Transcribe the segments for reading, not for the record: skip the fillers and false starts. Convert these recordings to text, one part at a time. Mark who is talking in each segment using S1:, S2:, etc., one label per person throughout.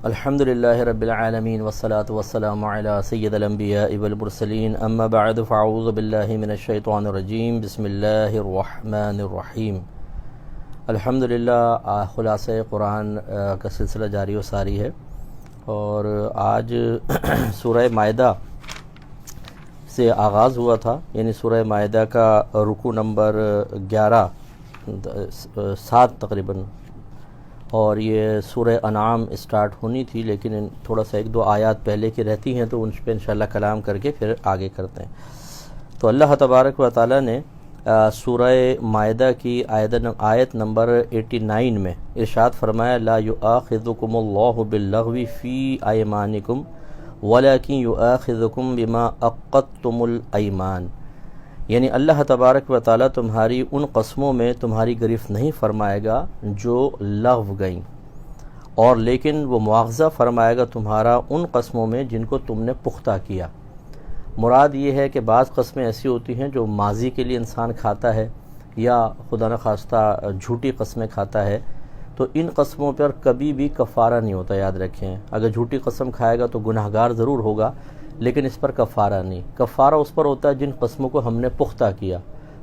S1: الحمدللہ رب العالمین والصلاة والسلام علی سید الانبیاء والمرسلین اما بعد فاعوذ باللہ من الشیطان الرجیم بسم اللہ الرحمن الرحیم۔ الحمدللہ خلاصہ قرآن کا سلسلہ جاری و ساری ہے، اور آج سورہ مائدہ سے آغاز ہوا تھا، یعنی سورہ مائدہ کا رکوع نمبر 11 7 تقریباً، اور یہ سورہ انعام اسٹارٹ ہونی تھی، لیکن تھوڑا سا ایک دو آیات پہلے کی رہتی ہیں تو ان پہ انشاءاللہ کلام کر کے پھر آگے کرتے ہیں۔ تو اللہ تبارک و تعالیٰ نے سورہ مائدہ کی آیت نمبر 89 میں ارشاد فرمایا، لا یؤاخذکم اللہ باللغو فی ایمانکم ولکن یؤاخذکم بما عقدتم الایمان، یعنی اللہ تبارک و تعالیٰ تمہاری ان قسموں میں تمہاری گرفت نہیں فرمائے گا جو لغو گئیں، اور لیکن وہ مواخذہ فرمائے گا تمہارا ان قسموں میں جن کو تم نے پختہ کیا۔ مراد یہ ہے کہ بعض قسمیں ایسی ہوتی ہیں جو ماضی کے لیے انسان کھاتا ہے، یا خدا نخواستہ جھوٹی قسمیں کھاتا ہے، تو ان قسموں پر کبھی بھی کفارہ نہیں ہوتا، یاد رکھیں۔ اگر جھوٹی قسم کھائے گا تو گناہ گار ضرور ہوگا، لیکن اس پر کفارہ نہیں۔ کفارہ اس پر ہوتا ہے جن قسموں کو ہم نے پختہ کیا۔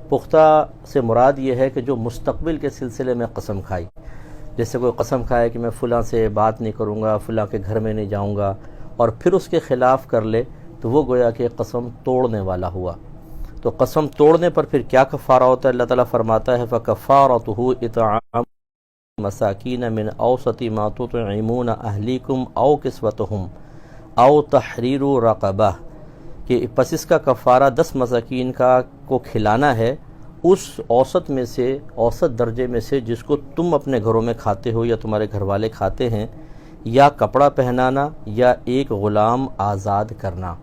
S1: پختہ سے مراد یہ ہے کہ جو مستقبل کے سلسلے میں قسم کھائی، جیسے کوئی قسم کھائے کہ میں فلاں سے بات نہیں کروں گا، فلاں کے گھر میں نہیں جاؤں گا، اور پھر اس کے خلاف کر لے تو وہ گویا کہ قسم توڑنے والا ہوا۔ تو قسم توڑنے پر پھر کیا کفارہ ہوتا ہے؟ اللہ تعالیٰ فرماتا ہے فَكَفَّارَتُهُ إِطْعَامُ مساکین من اوسط ما تطعمون اہلیکم او کسوتہم او تحریر رقبہ، کہ پس اس کا کفارہ 10 مساکین کو کھلانا ہے اس اوسط میں سے، اوسط درجے میں سے جس کو تم اپنے گھروں میں کھاتے ہو یا تمہارے گھر والے کھاتے ہیں، یا کپڑا پہنانا یا ایک غلام آزاد کرنا۔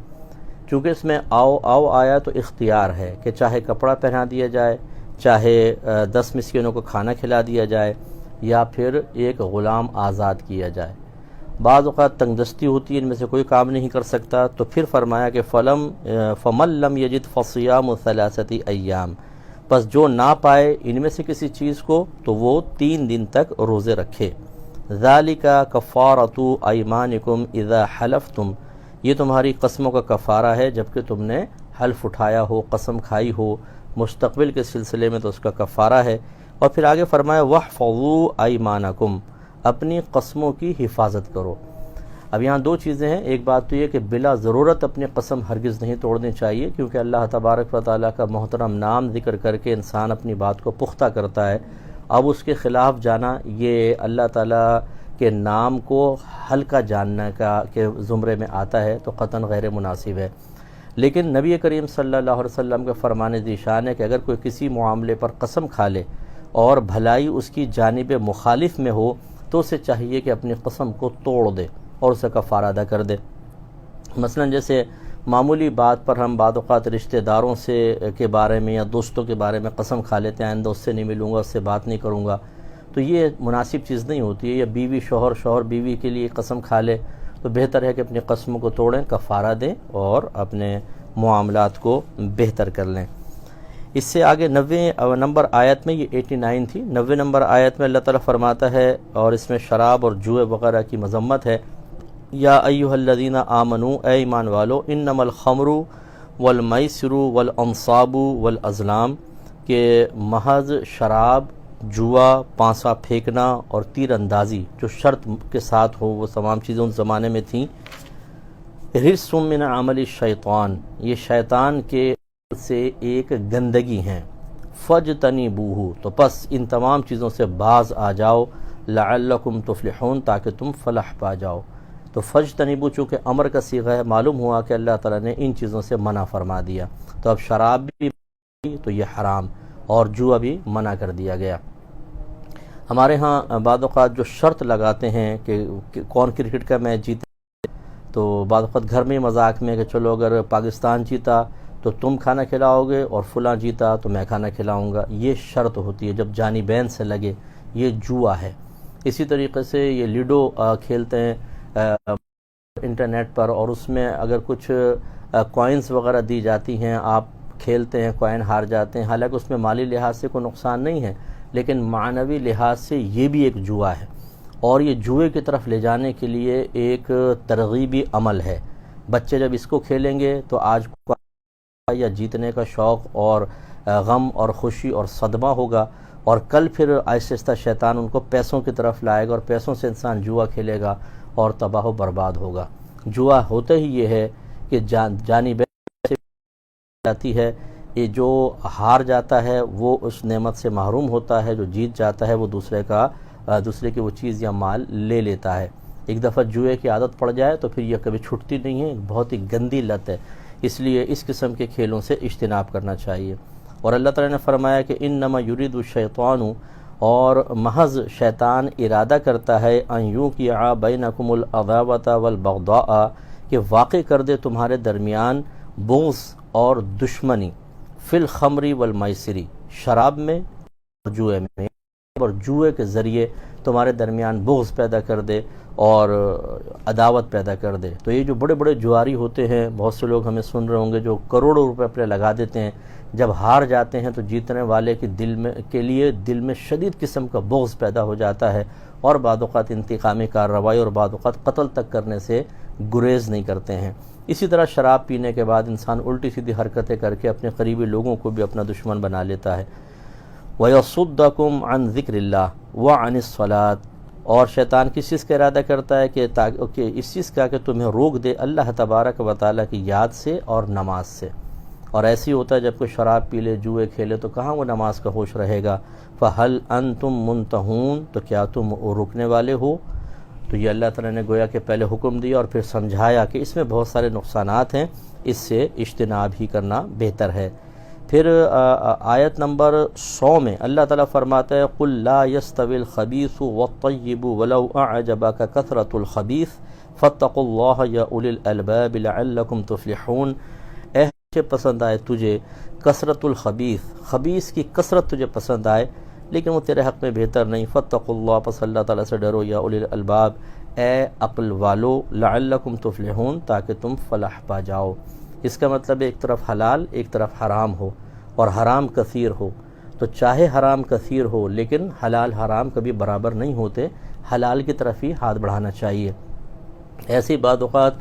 S1: چونکہ اس میں آؤ آیا تو اختیار ہے کہ چاہے کپڑا پہنا دیا جائے، چاہے 10 مسکینوں کو کھانا کھلا دیا جائے، یا پھر ایک غلام آزاد کیا جائے۔ بعض اوقات تنگ دستی ہوتی ہے، ان میں سے کوئی کام نہیں کر سکتا، تو پھر فرمایا کہ فَمَن لَّمْ يَجِدْ فَصِيَامُ 3 ایام، پس جو نہ پائے ان میں سے کسی چیز کو تو وہ 3 دن تک روزے رکھے۔ ذَلِكَ كَفَّارَةُ أَيْمَانِكُمْ إِذَا حَلَفْتُمْ، یہ تمہاری قسموں کا کفارہ ہے جبکہ تم نے حلف اٹھایا ہو، قسم کھائی ہو مستقبل کے سلسلے میں، تو اس کا کفارہ ہے۔ اور پھر آگے فرمایا وَاحْفَظُوا أَيْمَانَكُمْ، اپنی قسموں کی حفاظت کرو۔ اب یہاں دو چیزیں ہیں، ایک بات تو یہ کہ بلا ضرورت اپنی قسم ہرگز نہیں توڑنی چاہیے، کیونکہ اللہ تبارک و تعالیٰ کا محترم نام ذکر کر کے انسان اپنی بات کو پختہ کرتا ہے۔ اب اس کے خلاف جانا یہ اللہ تعالیٰ کے نام کو ہلکا جاننے کے زمرے میں آتا ہے، تو قطعاً غیر مناسب ہے۔ لیکن نبی کریم صلی اللہ علیہ وسلم کا فرمان ذیشان ہے کہ اگر کوئی کسی معاملے پر قسم کھا لے اور بھلائی اس کی جانب مخالف میں ہو تو اسے چاہیے کہ اپنی قسم کو توڑ دے اور اسے کفارہ ادا کر دے۔ مثلا جیسے معمولی بات پر ہم بعض اوقات رشتہ داروں کے بارے میں یا دوستوں کے بارے میں قسم کھا لیتے ہیں، آئندہ اس سے نہیں ملوں گا، اس سے بات نہیں کروں گا، تو یہ مناسب چیز نہیں ہوتی ہے۔ یا بیوی شوہر بیوی کے لیے قسم کھا لے تو بہتر ہے کہ اپنی قسموں کو توڑیں، کفارہ دیں اور اپنے معاملات کو بہتر کر لیں۔ اس سے آگے 90 نمبر آیت میں، یہ 89 تھی، 90 نمبر آیت میں اللہ تعالیٰ فرماتا ہے، اور اس میں شراب اور جوئے وغیرہ کی مذمت ہے، یا ایھا الذین آمنوا، اے ایمان والو، انما الخمر والمیسر والانصاب والازلام، کہ محض شراب، جوا، پانسا پھینکنا اور تیر اندازی جو شرط کے ساتھ ہو، وہ تمام چیزیں اس زمانے میں تھیں، رجس من عمل الشیطان، یہ شیطان کے سے ایک گندگی ہیں، فَاجْتَنِبُوهُ، تو پس ان تمام چیزوں سے باز آ جاؤ، لَعَلَّكُمْ تُفْلِحُونَ، تاکہ تم فلاح پا جاؤ۔ تو فَاجْتَنِبُوا چونکہ امر کا صیغہ ہے، معلوم ہوا کہ اللہ تعالیٰ نے ان چیزوں سے منع فرما دیا، تو اب شراب بھی تو یہ حرام، اور جوا بھی منع کر دیا گیا۔ ہمارے ہاں بعض اوقات جو شرط لگاتے ہیں کہ کون کرکٹ کا میچ جیتے، تو بعض اوقات گھر میں مذاق میں کہ چلو اگر پاکستان جیتا تو تم کھانا کھلاؤ گے، اور فلاں جیتا تو میں کھانا کھلاؤں گا، یہ شرط ہوتی ہے جب جانبین سے لگے، یہ جوا ہے۔ اسی طریقے سے یہ لیڈو کھیلتے ہیں انٹرنیٹ پر، اور اس میں اگر کچھ کوائنز وغیرہ دی جاتی ہیں، آپ کھیلتے ہیں، کوائن ہار جاتے ہیں، حالانکہ اس میں مالی لحاظ سے کوئی نقصان نہیں ہے، لیکن معنوی لحاظ سے یہ بھی ایک جوا ہے، اور یہ جوئے کی طرف لے جانے کے لیے ایک ترغیبی عمل ہے۔ بچے جب اس کو کھیلیں گے تو آج یا جیتنے کا شوق اور غم اور خوشی اور صدمہ ہوگا، اور کل پھر آہستہ آہستہ شیطان ان کو پیسوں کی طرف لائے گا، اور پیسوں سے انسان جوا کھیلے گا اور تباہ و برباد ہوگا۔ جوا ہوتا ہی یہ ہے کہ جانی جاتی ہے، یہ جو ہار جاتا ہے وہ اس نعمت سے محروم ہوتا ہے، جو جیت جاتا ہے وہ دوسرے کی وہ چیز یا مال لے لیتا ہے۔ ایک دفعہ جوئے کی عادت پڑ جائے تو پھر یہ کبھی چھٹتی نہیں ہے، بہت ہی گندی لت ہے، اس لیے اس قسم کے کھیلوں سے اجتناب کرنا چاہیے۔ اور اللہ تعالیٰ نے فرمایا کہ انما یرید الشیطان، اور محض شیطان ارادہ کرتا ہے ان یوقع بینکم العداوۃ والبغضاء، کہ واقع کر دے تمہارے درمیان بغض اور دشمنی، فی الخمر والمیسر، شراب میں اور جوئے میں، اور جوئے کے ذریعے تمہارے درمیان بغض پیدا کر دے اور عداوت پیدا کر دے۔ تو یہ جو بڑے بڑے جواری ہوتے ہیں، بہت سے لوگ ہمیں سن رہے ہوں گے جو کروڑوں روپے اپنے لگا دیتے ہیں، جب ہار جاتے ہیں تو جیتنے والے کے دل میں شدید قسم کا بغض پیدا ہو جاتا ہے، اور بعض اوقات انتقامی کارروائی اور بعض اوقات قتل تک کرنے سے گریز نہیں کرتے ہیں۔ اسی طرح شراب پینے کے بعد انسان الٹی سیدھی حرکتیں کر کے اپنے قریبی لوگوں کو بھی اپنا دشمن بنا لیتا ہے۔ وَيَصُدَّكُمْ عَنْ ذِكْرِ اللَّهِ وَعَنِ الصَّلَاةِ، اور شیطان کس چیز کا ارادہ کرتا ہے کہ اس چیز کا کہ تمہیں روک دے اللہ تبارک و تعالیٰ کی یاد سے اور نماز سے۔ اور ایسی ہوتا ہے جب کوئی شراب پی لے، جوئے کھیلے، تو کہاں وہ نماز کا ہوش رہے گا۔ فَهَلْ أَنْتُمْ مُنْتَهُونَ، تو کیا تم رکنے والے ہو؟ تو یہ اللہ تعالیٰ نے گویا کہ پہلے حکم دیا اور پھر سمجھایا کہ اس میں بہت سارے نقصانات ہیں، اس سے اجتناب ہی کرنا بہتر ہے۔ پھر آیت نمبر 100 میں اللہ تعالیٰ فرماتا ہے قُلْ لَا يَسْتَوِي الْخَبِيثُ وَالطَّيِّبُ وَلَوْ أَعْجَبَكَ كَثْرَةُ الْخَبِيثِ فَاتَّقُوا اللَّهَ يَا أُولِي الْأَلْبَابِ لَعَلَّكُمْ تُفْلِحُونَ۔ اے پسند آئے تجھے کثرت الخبیث، خبیث کی کثرت تجھے پسند آئے لیکن وہ تیرے حق میں بہتر نہیں، فاتقوا اللہ، پس اللہ تعالیٰ سے ڈرو، یا اولی الالباب، اے عقل والو، لعلکم تفلحون، تاکہ تم فلاح پا جاؤ۔ اس کا مطلب ایک طرف حلال ایک طرف حرام ہو، اور حرام کثیر ہو، تو چاہے حرام کثیر ہو لیکن حلال حرام کبھی برابر نہیں ہوتے، حلال کی طرف ہی ہاتھ بڑھانا چاہیے۔ ایسی بعض اوقات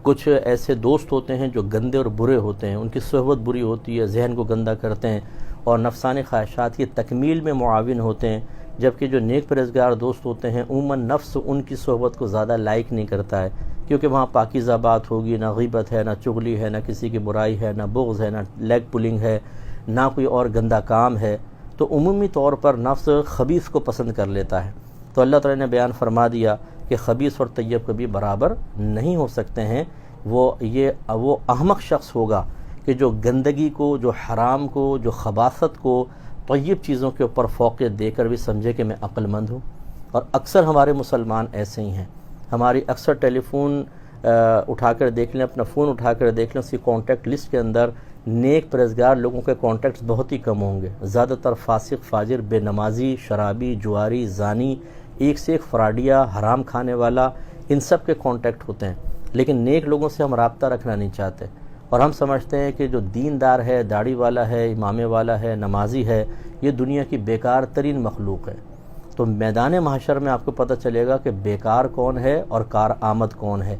S1: کچھ ایسے دوست ہوتے ہیں جو گندے اور برے ہوتے ہیں، ان کی صحبت بری ہوتی ہے، ذہن کو گندہ کرتے ہیں اور نفسانی خواہشات کی تکمیل میں معاون ہوتے ہیں، جبکہ جو نیک پرہیزگار دوست ہوتے ہیں عموماً نفس ان کی صحبت کو زیادہ لائق نہیں کرتا ہے، کیونکہ وہاں پاکیزہ بات ہوگی، نہ غیبت ہے، نہ چغلی ہے، نہ کسی کی برائی ہے، نہ بغض ہے، نہ لیگ پولنگ ہے، نہ کوئی اور گندہ کام ہے، تو عمومی طور پر نفس خبیث کو پسند کر لیتا ہے۔ تو اللہ تعالیٰ نے بیان فرما دیا کہ خبیث اور طیب کبھی برابر نہیں ہو سکتے ہیں۔ وہ احمق شخص ہوگا کہ جو گندگی کو، جو حرام کو، جو خباثت کو طیب چیزوں کے اوپر فوقیت دے کر بھی سمجھے کہ میں عقل مند ہوں۔ اور اکثر ہمارے مسلمان ایسے ہی ہیں، ہماری اکثر ٹیلی فون اٹھا کر دیکھ لیں، اپنا فون اٹھا کر دیکھ لیں، اس کی کانٹیکٹ لسٹ کے اندر نیک پرہیزگار لوگوں کے کانٹیکٹس بہت ہی کم ہوں گے، زیادہ تر فاسق، فاجر، بے نمازی، شرابی، جواری، زانی، ایک سے ایک فراڈیا، حرام کھانے والا، ان سب کے کانٹیکٹ ہوتے ہیں۔ لیکن نیک لوگوں سے ہم رابطہ رکھنا نہیں چاہتے، اور ہم سمجھتے ہیں کہ جو دیندار ہے، داڑھی والا ہے، امامے والا ہے، نمازی ہے، یہ دنیا کی بیکار ترین مخلوق ہے۔ تو میدان محشر میں آپ کو پتہ چلے گا کہ بیکار کون ہے اور کارآمد کون ہے۔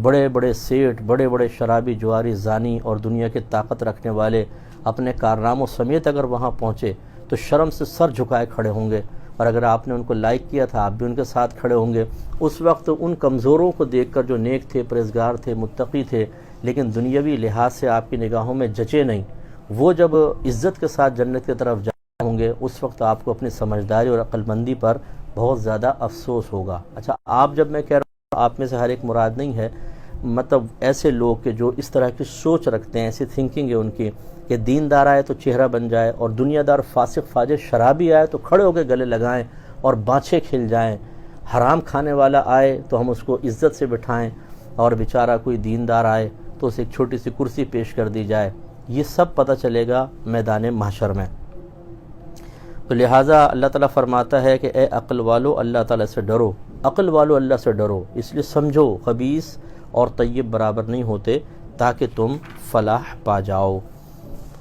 S1: بڑے بڑے سیٹ، بڑے بڑے شرابی، جواری، زانی اور دنیا کی طاقت رکھنے والے اپنے کارناموں سمیت اگر وہاں پہنچے تو شرم سے سر جھکائے کھڑے ہوں گے، اور اگر آپ نے ان کو لائک کیا تھا آپ بھی ان کے ساتھ کھڑے ہوں گے۔ اس وقت ان کمزوروں کو دیکھ کر جو نیک تھے، پرہیزگار تھے، متقی تھے، لیکن دنیاوی لحاظ سے آپ کی نگاہوں میں جچے نہیں، وہ جب عزت کے ساتھ جنت کی طرف جاتے ہوں گے، اس وقت آپ کو اپنی سمجھداری اور عقل مندی پر بہت زیادہ افسوس ہوگا۔ اچھا، آپ جب میں کہہ رہا ہوں آپ میں سے ہر ایک مراد نہیں ہے، مطلب ایسے لوگ کہ جو اس طرح کی سوچ رکھتے ہیں، ایسی تھنکنگ ہے ان کی کہ دیندار آئے تو چہرہ بن جائے، اور دنیا دار فاسق فاجر شرابی آئے تو کھڑے ہو کے گلے لگائیں اور بانچھیں کھل جائیں، حرام کھانے والا آئے تو ہم اس کو عزت سے بٹھائیں، اور بیچارہ کوئی دیندار آئے تو اسے ایک چھوٹی سی کرسی پیش کر دی جائے۔ یہ سب پتہ چلے گا میدان محشر میں۔ تو لہٰذا اللہ تعالیٰ فرماتا ہے کہ اے عقل والو، اللہ تعالیٰ سے ڈرو، عقل والو اللہ سے ڈرو، اس لیے سمجھو خبیث اور طیب برابر نہیں ہوتے تاکہ تم فلاح پا جاؤ۔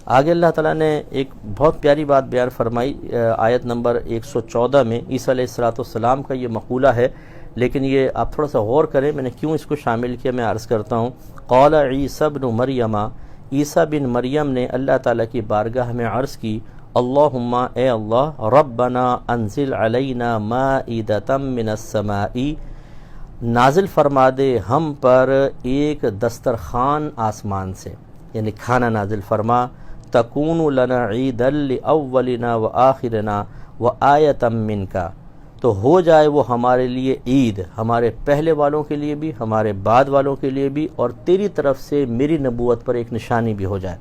S1: آگے اللہ تعالیٰ نے ایک بہت پیاری بات بیان فرمائی آیت نمبر 114 میں. عیسیٰ علیہ السلام کا یہ مقولہ ہے، لیکن یہ آپ تھوڑا سا غور کریں میں نے کیوں اس کو شامل کیا. میں عرض کرتا ہوں، قال عیسیٰ ابن مریم، عیسیٰ بن مریم نے اللہ تعالیٰ کی بارگاہ میں عرض کی، اللہم اے اللہ، ربنا انزل علینا مائدۃ من السماء، نازل فرما دے ہم پر ایک دسترخوان آسمان سے، یعنی کھانا نازل فرما، تکون لنا عیدا لاولنا وآخرنا وآیۃ منک، تو ہو جائے وہ ہمارے لیے عید، ہمارے پہلے والوں کے لیے بھی، ہمارے بعد والوں کے لیے بھی، اور تیری طرف سے میری نبوت پر ایک نشانی بھی ہو جائے.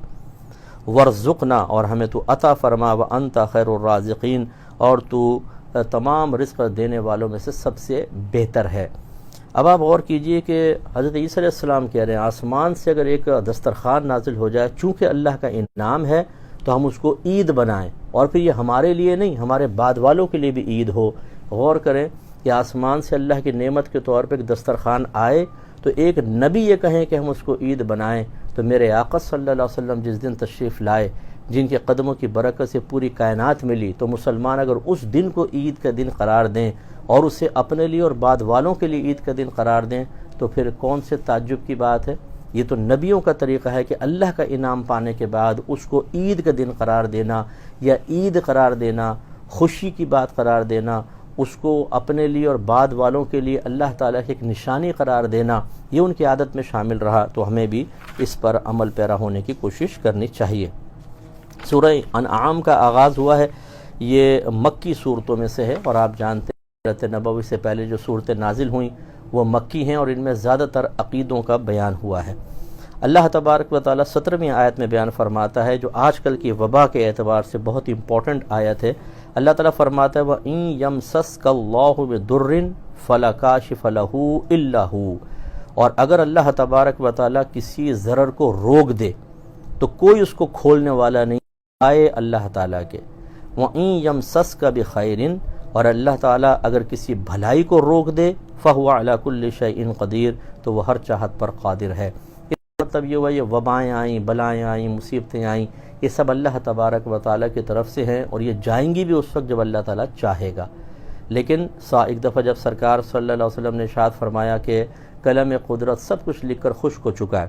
S1: ورزقنا، اور ہمیں تو عطا فرما، وانت خیر الرازقین، اور تو تمام رزق دینے والوں میں سے سب سے بہتر ہے. اب آپ غور کیجئے کہ حضرت عیسیٰ علیہ السلام کہہ رہے ہیں آسمان سے اگر ایک دسترخوان نازل ہو جائے، چونکہ اللہ کا انعام ہے تو ہم اس کو عید بنائیں، اور پھر یہ ہمارے لیے نہیں، ہمارے بعد والوں کے لیے بھی عید ہو. غور کریں کہ آسمان سے اللہ کی نعمت کے طور پہ ایک دسترخوان آئے تو ایک نبی یہ کہیں کہ ہم اس کو عید بنائیں، تو میرے آقا صلی اللہ علیہ وسلم جس دن تشریف لائے، جن کے قدموں کی برکت سے پوری کائنات ملی، تو مسلمان اگر اس دن کو عید کا دن قرار دیں اور اسے اپنے لیے اور بعد والوں کے لیے عید کا دن قرار دیں، تو پھر کون سے تعجب کی بات ہے. یہ تو نبیوں کا طریقہ ہے کہ اللہ کا انعام پانے کے بعد اس کو عید کا دن قرار دینا، یا عید قرار دینا، خوشی کی بات قرار دینا، اس کو اپنے لیے اور بعد والوں کے لیے اللہ تعالیٰ کی ایک نشانی قرار دینا، یہ ان کی عادت میں شامل رہا. تو ہمیں بھی اس پر عمل پیرا ہونے کی کوشش کرنی چاہیے. سورہ انعام کا آغاز ہوا ہے، یہ مکی صورتوں میں سے ہے، اور آپ جانتے ہیں ہجرت نبوی سے پہلے جو صورتیں نازل ہوئیں وہ مکی ہیں، اور ان میں زیادہ تر عقیدوں کا بیان ہوا ہے. اللہ تبارک و تعالیٰ 17ویں آیت میں بیان فرماتا ہے، جو آج کل کی وبا کے اعتبار سے بہت امپورٹنٹ آیت ہے. اللہ تعالیٰ فرماتا ہے وَإِن يَمْسَسْكَ اللَّهُ بِضُرٍّ فَلَا كَاشِفَ لَهُ إِلَّا هُوَ، اور اگر اللہ تبارک و تعالیٰ کسی ضرر کو روک دے تو کوئی اس کو کھولنے والا نہیں آئے اللہ تعالیٰ کے. وَإِن يَمْسَسْكَ بِخَيْرٍ، اور اللہ تعالیٰ اگر کسی بھلائی کو روک دے فَهُوَ عَلَى كُلِّ شَيْءٍ قَدِيرٌ، تو وہ ہر چاہت پر قادر ہے. مطلب یہ ہوا، یہ وبائیں آئیں، بلائیں آئیں، مصیبتیں آئیں، یہ سب اللہ تبارک و تعالیٰ کی طرف سے ہیں، اور یہ جائیں گی بھی اس وقت جب اللہ تعالیٰ چاہے گا. لیکن ایک دفعہ جب سرکار صلی اللہ علیہ وسلم نے ارشاد فرمایا کہ قلم قدرت سب کچھ لکھ کر خشک ہو چکا ہے،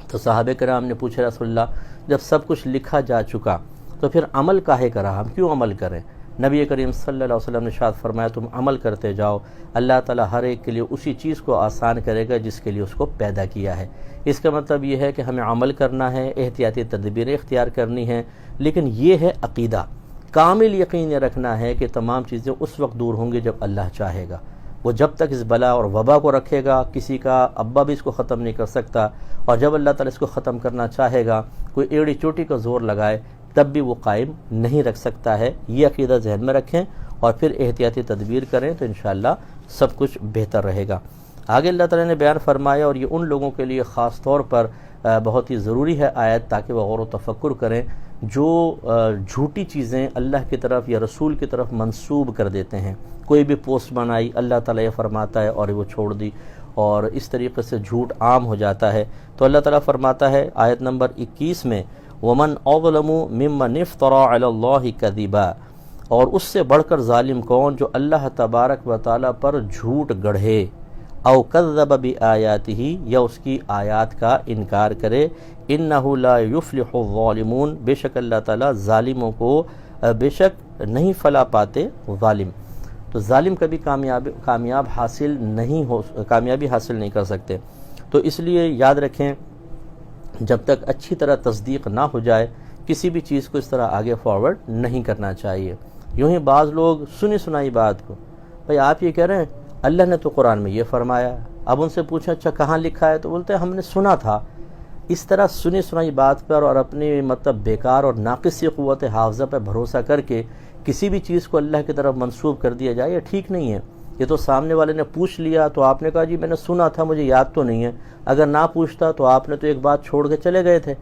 S1: تو صحابہ کرام نے پوچھا رسول اللہ، جب سب کچھ لکھا جا چکا تو پھر عمل کاہے کرا، ہم کیوں عمل کریں؟ نبی کریم صلی اللہ علیہ وسلم نے ارشاد فرمایا تم عمل کرتے جاؤ، اللہ تعالیٰ ہر ایک کے لیے اسی چیز کو آسان کرے گا جس کے لیے اس کو پیدا کیا ہے. اس کا مطلب یہ ہے کہ ہمیں عمل کرنا ہے، احتیاطی تدبیریں اختیار کرنی ہیں، لیکن یہ ہے عقیدہ، کامل یقین یہ رکھنا ہے کہ تمام چیزیں اس وقت دور ہوں گی جب اللہ چاہے گا. وہ جب تک اس بلا اور وبا کو رکھے گا، کسی کا ابا بھی اس کو ختم نہیں کر سکتا، اور جب اللہ تعالیٰ اس کو ختم کرنا چاہے گا، کوئی ایڑی چوٹی کا زور لگائے تب بھی وہ قائم نہیں رکھ سکتا ہے. یہ عقیدہ ذہن میں رکھیں اور پھر احتیاطی تدبیر کریں تو انشاءاللہ سب کچھ بہتر رہے گا. آگے اللہ تعالیٰ نے بیان فرمایا، اور یہ ان لوگوں کے لیے خاص طور پر بہت ہی ضروری ہے آیت، تاکہ وہ غور و تفکر کریں جو جھوٹی چیزیں اللہ کی طرف یا رسول کی طرف منسوب کر دیتے ہیں. کوئی بھی پوسٹ بنائی، اللہ تعالیٰ یہ فرماتا ہے اور وہ چھوڑ دی، اور اس طریقے سے جھوٹ عام ہو جاتا ہے. تو اللہ تعالیٰ فرماتا ہے آیت نمبر 21 میں، وَمَنْ أَظْلَمُ مِمَّنِ افْتَرَىٰ عَلَى اللَّهِ كَذِبًا، اور اس سے بڑھ کر ظالم کون جو اللہ تبارک و تعالیٰ پر جھوٹ گڑھے، او کذب بآیاتہ، یا اس کی آیات کا انکار کرے. انہ لا یفلح الظالمون، بے شک اللہ تعالیٰ ظالموں کو بے شک نہیں فلاح پاتے ظالم. تو ظالم کبھی کامیابی حاصل نہیں کر سکتے. تو اس لیے یاد رکھیں جب تک اچھی طرح تصدیق نہ ہو جائے کسی بھی چیز کو اس طرح آگے فارورڈ نہیں کرنا چاہیے. یوں ہی بعض لوگ سنی سنائی بات کو، بھئی آپ یہ کہہ رہے ہیں اللہ نے تو قرآن میں یہ فرمایا، اب ان سے پوچھیں اچھا کہاں لکھا ہے، تو بولتے ہیں ہم نے سنا تھا. اس طرح سنی سنائی بات پر اور اپنی بیکار اور ناقص سی قوت حافظہ پہ بھروسہ کر کے کسی بھی چیز کو اللہ کی طرف منسوب کر دیا جائے، یہ ٹھیک نہیں ہے. یہ تو سامنے والے نے پوچھ لیا تو آپ نے کہا جی میں نے سنا تھا، مجھے یاد تو نہیں ہے. اگر نہ پوچھتا تو آپ نے تو ایک بات چھوڑ کے چلے گئے تھے.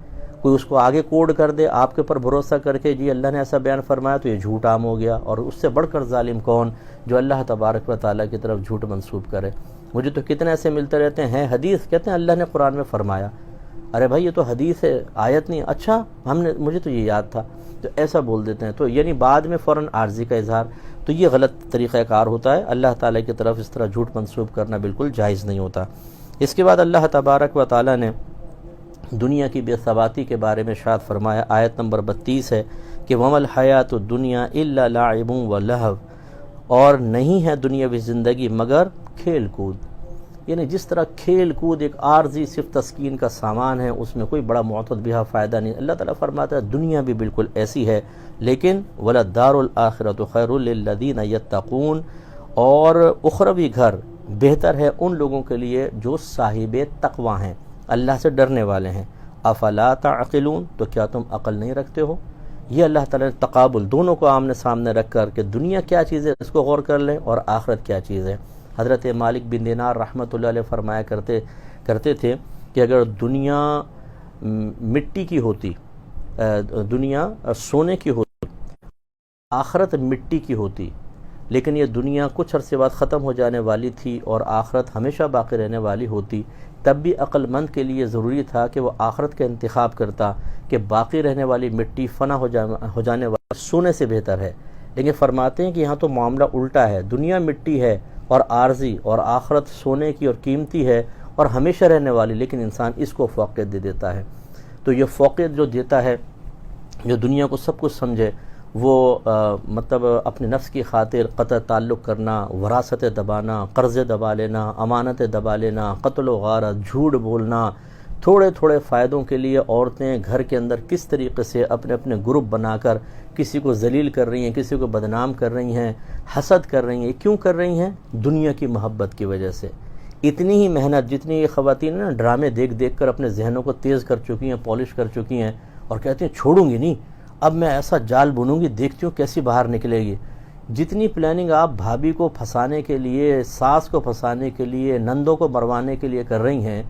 S1: کوئی اس کو آگے کوڈ کر دے آپ کے پر بھروسہ کر کے جی اللہ نے ایسا بیان فرمایا، تو یہ جھوٹ عام ہو گیا. اور اس سے بڑھ کر ظالم کون جو اللہ تبارک و تعالیٰ کی طرف جھوٹ منسوب کرے. مجھے تو کتنے ایسے ملتے رہتے ہیں حدیث کہتے ہیں اللہ نے قرآن میں فرمایا، ارے بھائی یہ تو حدیث ہے، آیت نہیں، اچھا مجھے تو یہ یاد تھا، تو ایسا بول دیتے ہیں، تو یعنی بعد میں فوراً عارضی کا اظہار، تو یہ غلط طریقہ کار ہوتا ہے۔ اللہ تعالیٰ کی طرف اس طرح جھوٹ منسوب کرنا بالکل جائز نہیں ہوتا۔ اس کے بعد اللہ تبارک و تعالیٰ نے دنیا کی بے ثباتی کے بارے میں ارشاد فرمایا، آیت نمبر 32 ہے کہ وَمَا الْحَيَاةُ الدُّنْيَا إِلَّا لَعِبٌ وَلَهْوٌ، اور نہیں ہے دنیاوی زندگی مگر کھیل کود، یعنی جس طرح کھیل کود ایک عارضی صرف تسکین کا سامان ہے، اس میں کوئی بڑا معتد بہا فائدہ نہیں۔ اللہ تعالیٰ فرماتا ہے دنیا بھی بالکل ایسی ہے، لیکن وَلَلدَّارُ الْآخِرَةُ خَيْرٌ لِلَّذِينَ يَتَّقُونَ، اور اخروی گھر بہتر ہے ان لوگوں کے لیے جو صاحب تقوی ہیں، اللہ سے ڈرنے والے ہیں۔ افلا تعقلون، تو کیا تم عقل نہیں رکھتے ہو؟ یہ اللہ تعالیٰ نے تقابل دونوں کو آمنے سامنے رکھ کر کہ دنیا کیا چیز ہے اس کو غور کر لیں، اور آخرت کیا چیز ہے۔ حضرت مالک بن دینار رحمۃ اللہ علیہ فرمایا کرتے تھے کہ اگر دنیا مٹی کی ہوتی، دنیا سونے کی ہوتی، آخرت مٹی کی ہوتی، لیکن یہ دنیا کچھ عرصے بعد ختم ہو جانے والی تھی اور آخرت ہمیشہ باقی رہنے والی ہوتی، تب بھی عقل مند کے لیے ضروری تھا کہ وہ آخرت کا انتخاب کرتا کہ باقی رہنے والی مٹی فنا ہو جانے والی سونے سے بہتر ہے۔ لیکن فرماتے ہیں کہ یہاں تو معاملہ الٹا ہے، دنیا مٹی ہے اور عارضی، اور آخرت سونے کی اور قیمتی ہے اور ہمیشہ رہنے والی، لیکن انسان اس کو فوقیت دے دیتا ہے۔ تو یہ فوقیت جو دیتا ہے، جو دنیا کو سب کچھ سمجھے، وہ مطلب اپنے نفس کی خاطر قطع تعلق کرنا، وراثت دبانا، قرض دبا لینا، امانت دبا لینا، قتل و غارت، جھوٹ بولنا، تھوڑے تھوڑے فائدوں کے لیے عورتیں گھر کے اندر کس طریقے سے اپنے اپنے گروپ بنا کر کسی کو ذلیل کر رہی ہیں، کسی کو بدنام کر رہی ہیں، حسد کر رہی ہیں۔ کیوں کر رہی ہیں؟ دنیا کی محبت کی وجہ سے۔ اتنی ہی محنت جتنی یہ خواتین نا ڈرامے دیکھ دیکھ کر اپنے ذہنوں کو تیز کر چکی ہیں، پالش کر چکی ہیں، اور کہتی ہیں چھوڑوں گی نہیں، اب میں ایسا جال بنوں گی، دیکھتی ہوں کیسی باہر نکلے گی۔ جتنی پلاننگ آپ بھابھی کو پھنسانے کے لیے، ساس کو پھنسانے کے لیے، نندوں کو مروانے کے لیے کر رہی ہیں،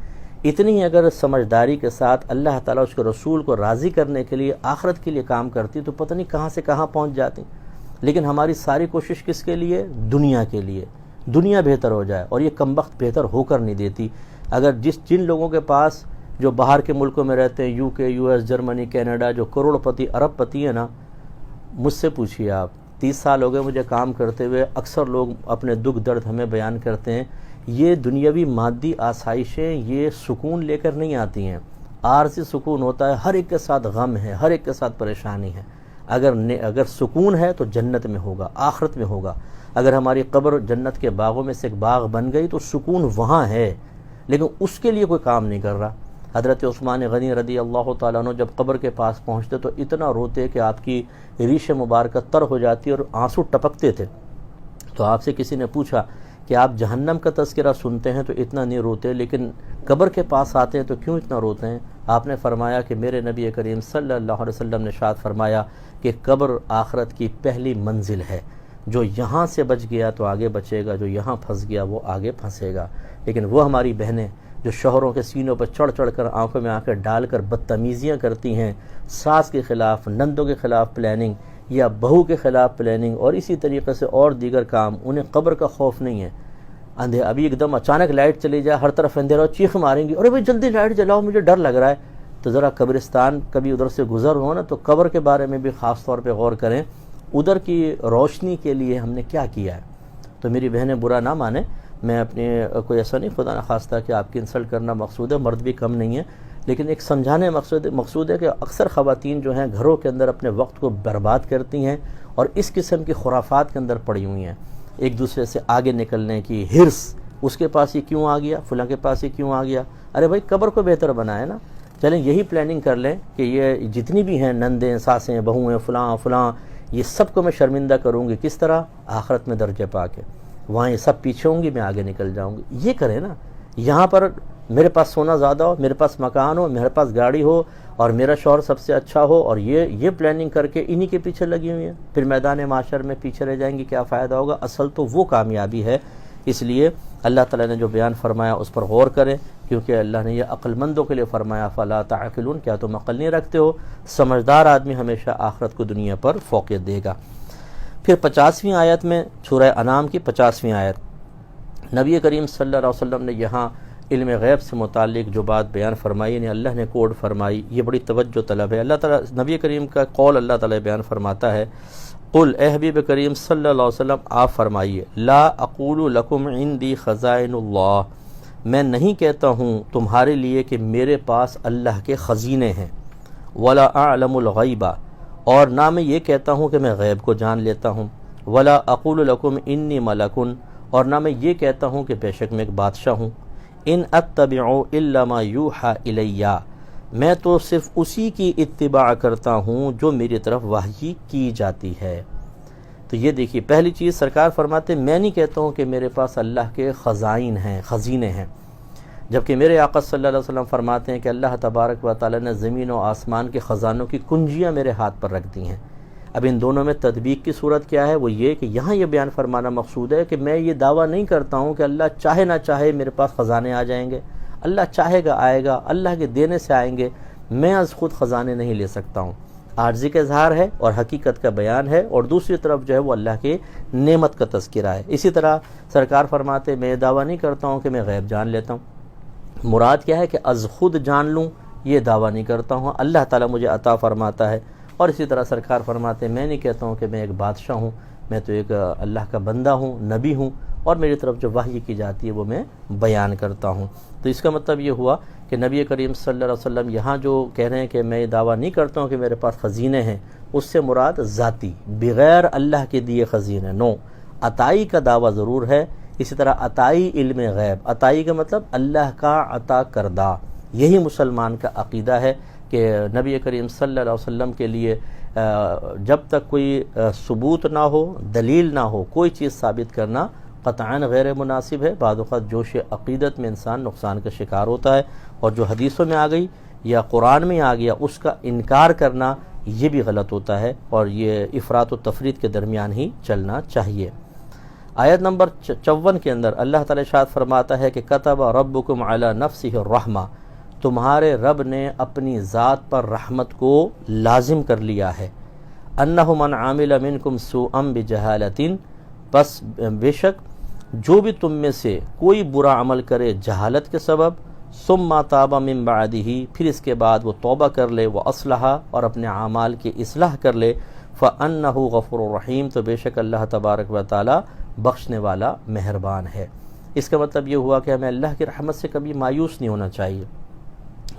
S1: اتنی اگر سمجھداری کے ساتھ اللہ تعالیٰ اس کے رسول کو راضی کرنے کے لیے، آخرت کے لیے کام کرتی تو پتہ نہیں کہاں سے کہاں پہنچ جاتی۔ لیکن ہماری ساری کوشش کس کے لیے؟ دنیا کے لیے، دنیا بہتر ہو جائے، اور یہ کمبخت بہتر ہو کر نہیں دیتی۔ اگر جن لوگوں کے پاس، جو باہر کے ملکوں میں رہتے ہیں، یو کے، یو ایس، جرمنی، کینیڈا، جو کروڑ پتی، ارب پتی ہیں نا، مجھ سے پوچھیے آپ، 30 سال ہو گئے مجھے کام کرتے ہوئے، اکثر لوگ اپنے دکھ درد ہمیں بیان کرتے ہیں۔ یہ دنیاوی مادی آسائشیں یہ سکون لے کر نہیں آتی ہیں، عارضی سکون ہوتا ہے، ہر ایک کے ساتھ غم ہے، ہر ایک کے ساتھ پریشانی ہے۔ اگر سکون ہے تو جنت میں ہوگا، آخرت میں ہوگا۔ اگر ہماری قبر جنت کے باغوں میں سے ایک باغ بن گئی تو سکون وہاں ہے، لیکن اس کے لیے کوئی کام نہیں کر رہا۔ حضرت عثمان غنی رضی اللہ تعالیٰ عنہ جب قبر کے پاس پہنچتے تو اتنا روتے کہ آپ کی ریش مبارکہ تر ہو جاتی اور آنسو ٹپکتے تھے۔ تو آپ سے کسی نے پوچھا کہ آپ جہنم کا تذکرہ سنتے ہیں تو اتنا نہیں روتے، لیکن قبر کے پاس آتے ہیں تو کیوں اتنا روتے ہیں؟ آپ نے فرمایا کہ میرے نبی کریم صلی اللہ علیہ وسلم نے ارشاد فرمایا کہ قبر آخرت کی پہلی منزل ہے، جو یہاں سے بچ گیا تو آگے بچے گا، جو یہاں پھنس گیا وہ آگے پھنسے گا۔ لیکن وہ ہماری بہنیں جو شوہروں کے سینوں پر چڑھ چڑھ کر آنکھوں میں آنکھیں ڈال کر بدتمیزیاں کرتی ہیں، ساس کے خلاف، نندوں کے خلاف پلاننگ، یا بہو کے خلاف پلاننگ، اور اسی طریقے سے اور دیگر کام، انہیں قبر کا خوف نہیں ہے۔ ابھی ایک دم اچانک لائٹ چلی جائے، ہر طرف اندھیرا ہو، چیخ ماریں گی، ارے بھائی جلدی لائٹ جلاؤ مجھے ڈر لگ رہا ہے۔ تو ذرا قبرستان کبھی ادھر سے گزر ہو نا تو قبر کے بارے میں بھی خاص طور پہ غور کریں، ادھر کی روشنی کے لیے ہم نے کیا کیا ہے۔ تو میری بہنیں برا نہ مانیں، میں اپنے کوئی ایسا نہیں، خدا نخواستہ کہ آپ کی انسلٹ کرنا مقصود ہے، مرد بھی کم نہیں ہے، لیکن ایک سمجھانے مقصود ہے کہ اکثر خواتین جو ہیں گھروں کے اندر اپنے وقت کو برباد کرتی ہیں اور اس قسم کی خرافات کے اندر پڑی ہوئی ہیں، ایک دوسرے سے آگے نکلنے کی حرص، اس کے پاس یہ کیوں آ گیا، فلاں کے پاس یہ کیوں آ گیا۔ ارے بھائی قبر کو بہتر بنائے نا، چلیں یہی پلاننگ کر لیں کہ یہ جتنی بھی ہیں نندیں، ساسیں، بہویں، فلاں یہ سب کو میں شرمندہ کروں گی، کس طرح؟ آخرت میں درجے پا کے، وہاں یہ سب پیچھے ہوں گی، میں آگے نکل جاؤں گی۔ یہ کریں نا، یہاں پر میرے پاس سونا زیادہ ہو، میرے پاس مکان ہو، میرے پاس گاڑی ہو، اور میرا شوہر سب سے اچھا ہو، اور یہ پلاننگ کر کے انہی کے پیچھے لگی ہوئی ہیں، پھر میدان معاشر میں پیچھے رہ جائیں گی، کیا فائدہ ہوگا؟ اصل تو وہ کامیابی ہے۔ اس لیے اللہ تعالیٰ نے جو بیان فرمایا اس پر غور کریں، کیونکہ اللہ نے یہ عقل مندوں کے لیے فرمایا، فلا تعقلون، کیا تم عقل نہیں رکھتے ہو؟ سمجھدار آدمی ہمیشہ آخرت کو دنیا پر فوقیت دے گا۔ پھر 50ویں آیت میں، سورہ انعام کی 50ویں آیت، نبی کریم صلی اللہ علیہ وسلم نے یہاں علم غیب سے متعلق جو بات بیان فرمائی، یعنی اللہ نے کوڈ فرمائی، یہ بڑی توجہ طلب ہے۔ اللہ تعالیٰ نبی کریم کا قول اللہ تعالیٰ بیان فرماتا ہے، قل، اے حبیب کریم صلی اللہ علیہ وسلم آپ فرمائیے، لا اقول لکم عندی خزائن اللہ، میں نہیں کہتا ہوں تمہارے لیے کہ میرے پاس اللہ کے خزینے ہیں، ولا اعلم الغیبہ، اور نہ میں یہ کہتا ہوں کہ میں غیب کو جان لیتا ہوں، ولا اقول لکم انی ملکن، اور نہ میں یہ کہتا ہوں کہ بے شک میں ایک بادشاہ ہوں، ان اتبع الا ما یوحى الی، میں تو صرف اسی کی اتباع کرتا ہوں جو میری طرف وحی کی جاتی ہے۔ تو یہ دیکھیے، پہلی چیز سرکار فرماتے میں نہیں کہتا ہوں کہ میرے پاس اللہ کے خزائن ہیں، خزینے ہیں، جبکہ میرے آقا صلی اللہ علیہ وسلم فرماتے ہیں کہ اللہ تبارک و تعالی نے زمین و آسمان کے خزانوں کی کنجیاں میرے ہاتھ پر رکھ دی ہیں۔ اب ان دونوں میں تطبیق کی صورت کیا ہے؟ وہ یہ کہ یہاں یہ بیان فرمانا مقصود ہے کہ میں یہ دعویٰ نہیں کرتا ہوں کہ اللہ چاہے نہ چاہے میرے پاس خزانے آ جائیں گے، اللہ چاہے گا آئے گا، اللہ کے دینے سے آئیں گے، میں از خود خزانے نہیں لے سکتا ہوں۔ عاجزی کا اظہار ہے اور حقیقت کا بیان ہے، اور دوسری طرف جو ہے وہ اللہ کے نعمت کا تذکرہ ہے۔ اسی طرح سرکار فرماتے میں یہ دعویٰ نہیں کرتا ہوں کہ میں غیب جان لیتا ہوں، مراد کیا ہے کہ از خود جان لوں، یہ دعویٰ نہیں کرتا ہوں، اللہ تعالیٰ مجھے عطا فرماتا ہے۔ اور اسی طرح سرکار فرماتے میں نہیں کہتا ہوں کہ میں ایک بادشاہ ہوں، میں تو ایک اللہ کا بندہ ہوں، نبی ہوں، اور میری طرف جو وحی کی جاتی ہے وہ میں بیان کرتا ہوں۔ تو اس کا مطلب یہ ہوا کہ نبی کریم صلی اللہ علیہ وسلم یہاں جو کہہ رہے ہیں کہ میں یہ دعویٰ نہیں کرتا ہوں کہ میرے پاس خزینے ہیں، اس سے مراد ذاتی بغیر اللہ کے دیے خزینے نو، عطائی کا دعویٰ ضرور ہے۔ اسی طرح عطائی علم غیب، عطائی کا مطلب اللہ کا عطا کردہ، یہی مسلمان کا عقیدہ ہے کہ نبی کریم صلی اللہ علیہ وسلم کے لیے جب تک کوئی ثبوت نہ ہو، دلیل نہ ہو، کوئی چیز ثابت کرنا قطعاً غیر مناسب ہے۔ بعض اوقات جوش عقیدت میں انسان نقصان کا شکار ہوتا ہے، اور جو حدیثوں میں آ گئی یا قرآن میں آ گیا اس کا انکار کرنا یہ بھی غلط ہوتا ہے، اور یہ افراط و تفریط کے درمیان ہی چلنا چاہیے۔ آیت نمبر 54 کے اندر اللہ تعالی ارشاد فرماتا ہے کہ کتب ربکم علی نفسہ الرحمہ، تمہارے رب نے اپنی ذات پر رحمت کو لازم کر لیا ہے، انہ من عامل منکم سوءا بجہالۃ، بس بے شک جو بھی تم میں سے کوئی برا عمل کرے جہالت کے سبب، ثم تاب من بعدہ، پھر اس کے بعد وہ توبہ کر لے، وہ اصلح، اور اپنے اعمال کی اصلاح کر لے، فانہ غفور رحیم، تو بے شک اللہ تبارک و تعالی بخشنے والا مہربان ہے۔ اس کا مطلب یہ ہوا کہ ہمیں اللہ کی رحمت سے کبھی مایوس نہیں ہونا چاہیے۔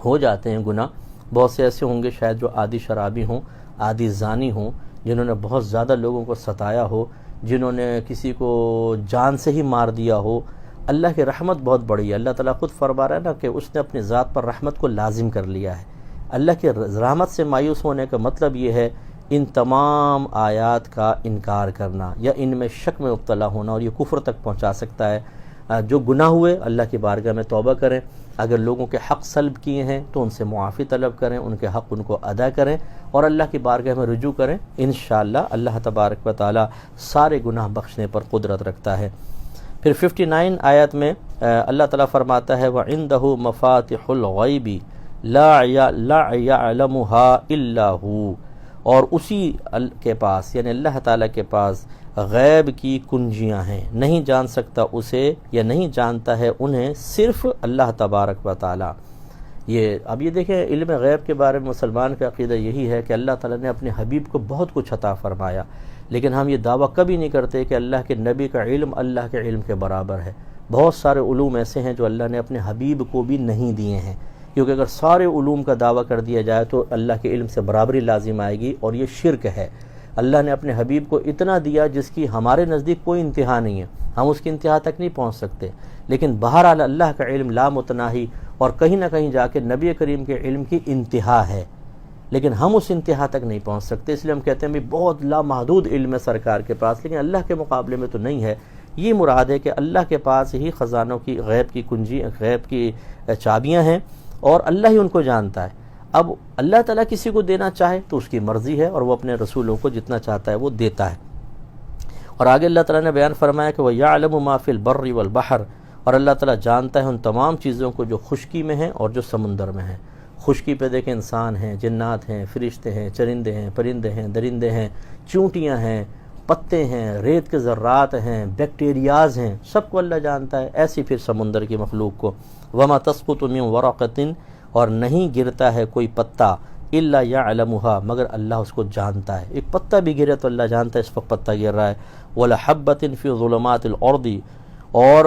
S1: ہو جاتے ہیں گناہ، بہت سے ایسے ہوں گے شاید جو عادی شرابی ہوں، عادی زانی ہوں، جنہوں نے بہت زیادہ لوگوں کو ستایا ہو، جنہوں نے کسی کو جان سے ہی مار دیا ہو۔ اللہ کی رحمت بہت بڑی ہے، اللہ تعالیٰ خود فرما رہا ہے نا کہ اس نے اپنی ذات پر رحمت کو لازم کر لیا ہے۔ اللہ کی رحمت سے مایوس ہونے کا مطلب یہ ہے ان تمام آیات کا انکار کرنا یا ان میں شک میں مبتلا ہونا، اور یہ کفر تک پہنچا سکتا ہے۔ جو گناہ ہوئے اللہ کی بارگاہ میں توبہ کریں، اگر لوگوں کے حق سلب کیے ہیں تو ان سے معافی طلب کریں، ان کے حق ان کو ادا کریں، اور اللہ کی بارگاہ میں رجوع کریں، انشاءاللہ اللہ تبارک و تعالی سارے گناہ بخشنے پر قدرت رکھتا ہے۔ پھر 59 آیت میں اللہ تعالیٰ فرماتا ہے وَعِندَهُ مَفَاتِحُ الْغَيْبِ لَا يَعْلَمُهَا إِلَّا هُوَ، اور اسی کے پاس یعنی اللہ تعالیٰ کے پاس غیب کی کنجیاں ہیں، نہیں جان سکتا اسے یا نہیں جانتا ہے انہیں صرف اللہ تبارک و تعالیٰ۔ اب یہ دیکھیں علم غیب کے بارے میں مسلمان کا عقیدہ یہی ہے کہ اللہ تعالیٰ نے اپنے حبیب کو بہت کچھ عطا فرمایا، لیکن ہم یہ دعویٰ کبھی نہیں کرتے کہ اللہ کے نبی کا علم اللہ کے علم کے برابر ہے۔ بہت سارے علوم ایسے ہیں جو اللہ نے اپنے حبیب کو بھی نہیں دیے ہیں، کیونکہ اگر سارے علوم کا دعویٰ کر دیا جائے تو اللہ کے علم سے برابری لازم آئے گی، اور یہ شرک ہے۔ اللہ نے اپنے حبیب کو اتنا دیا جس کی ہمارے نزدیک کوئی انتہا نہیں ہے، ہم اس کی انتہا تک نہیں پہنچ سکتے، لیکن بہرحال اللہ کا علم لامتناہی، اور کہیں نہ کہیں جا کے نبی کریم کے علم کی انتہا ہے، لیکن ہم اس انتہا تک نہیں پہنچ سکتے، اس لیے ہم کہتے ہیں بھی بہت لامحدود علم ہے سرکار کے پاس، لیکن اللہ کے مقابلے میں تو نہیں ہے۔ یہ مراد ہے کہ اللہ کے پاس ہی خزانوں کی غیب کی کنجی، غیب کی چابیاں ہیں، اور اللہ ہی ان کو جانتا ہے۔ اب اللہ تعالیٰ کسی کو دینا چاہے تو اس کی مرضی ہے، اور وہ اپنے رسولوں کو جتنا چاہتا ہے وہ دیتا ہے۔ اور آگے اللہ تعالیٰ نے بیان فرمایا کہ وَيَعْلَمُ مَا فِي الْبَرِّ وَالْبَحْرِ، اور اللہ تعالیٰ جانتا ہے ان تمام چیزوں کو جو خشکی میں ہیں اور جو سمندر میں ہیں۔ خشکی پہ دیکھیں انسان ہیں، جنات ہیں، فرشتے ہیں، چرندے ہیں، پرندے ہیں، درندے ہیں، چونٹیاں ہیں، پتے ہیں، ریت کے ذرات ہیں، بیکٹیریاز ہیں، سب کو اللہ جانتا ہے. ایسی پھر سمندر کی مخلوق کو. وما تسقط من ورقۃ، اور نہیں گرتا ہے کوئی پتا الا یعلمها، مگر اللہ اس کو جانتا ہے. ایک پتا بھی گرے تو اللہ جانتا ہے اس وقت پتا گر رہا ہے. ولا حبۃ فی ظلمات الارض، اور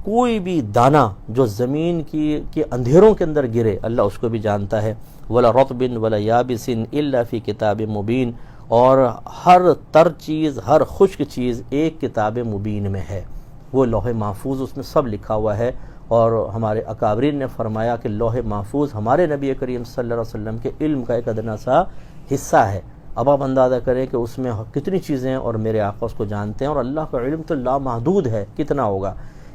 S1: کوئی بھی دانہ جو زمین کی اندھیروں کے اندر گرے اللہ اس کو بھی جانتا ہے. ولا رطب ولا یابس الا فی کتاب مبین، اور ہر تر چیز، ہر خشک چیز ایک کتاب مبین میں ہے. وہ لوح محفوظ، اس میں سب لکھا ہوا ہے. اور ہمارے اکابرین نے فرمایا کہ لوح محفوظ ہمارے نبی کریم صلی اللہ علیہ وسلم کے علم کا ایک ادنا سا حصہ ہے. اب آپ اندازہ کریں کہ اس میں کتنی چیزیں ہیں، اور میرے آقا اس کو جانتے ہیں، اور اللہ کا علم تو لامحدود ہے، کتنا ہوگا.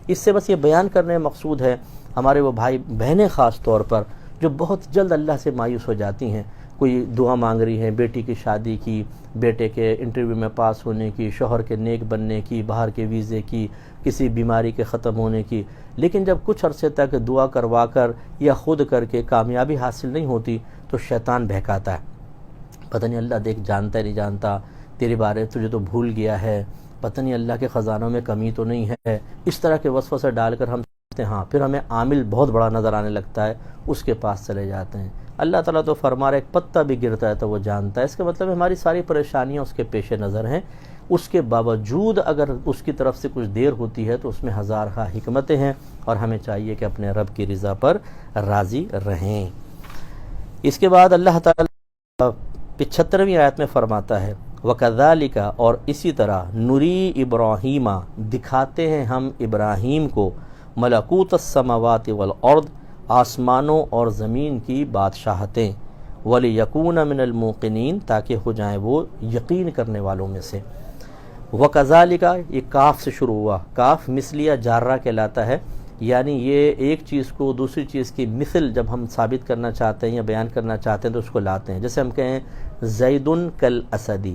S1: اس سے بس یہ بیان کرنے مقصود ہے ہمارے وہ بھائی بہنیں خاص طور پر جو بہت جلد اللہ سے مایوس ہو جاتی ہیں. کوئی دعا مانگ رہی ہیں بیٹی کی شادی کی، بیٹے کے انٹرویو میں پاس ہونے کی، شوہر کے نیک بننے کی، باہر کے ویزے کی، کسی بیماری کے ختم ہونے کی، لیکن جب کچھ عرصے تک دعا کروا کر یا خود کر کے کامیابی حاصل نہیں ہوتی تو شیطان بہکاتا ہے. پتہ نہیں اللہ دیکھ جانتا ہے نہیں جانتا، تیرے بارے تجھے تو بھول گیا ہے، پتہ نہیں اللہ کے خزانوں میں کمی تو نہیں ہے. اس طرح کے وسوسے ڈال کر ہم ہاں پھر ہمیں عامل بہت بڑا نظر آنے لگتا ہے، اس کے پاس چلے جاتے ہیں. اللہ تعالیٰ تو فرما رہا ہے ایک پتا بھی گرتا ہے تو وہ جانتا ہے. اس کا مطلب ہماری ساری پریشانیاں اس کے پیش نظر ہیں. اس کے باوجود اگر اس کی طرف سے کچھ دیر ہوتی ہے تو اس میں ہزارہ حکمتیں ہیں، اور ہمیں چاہیے کہ اپنے رب کی رضا پر راضی رہیں. اس کے بعد اللہ تعالیٰ 75ویں آیت میں فرماتا ہے وَكَذَلِكَ، اور اسی طرح نُرِي ابراہیم، دکھاتے ہیں ہم ابراہیم کو ملکوت السماوات والارض، آسمانوں اور زمین کی بادشاہتیں، وَلِيَكُونَ مِنَ الْمُوقِنِينَ، تاکہ ہو جائیں وہ یقین کرنے والوں میں سے. وَكَذَلِكَ، یہ کاف سے شروع ہوا. کاف مثلیہ جارہ کہلاتا ہے، یعنی یہ ایک چیز کو دوسری چیز کی مثل جب ہم ثابت کرنا چاہتے ہیں یا بیان کرنا چاہتے ہیں تو اس کو لاتے ہیں. جیسے ہم کہیں زید کالاسدی،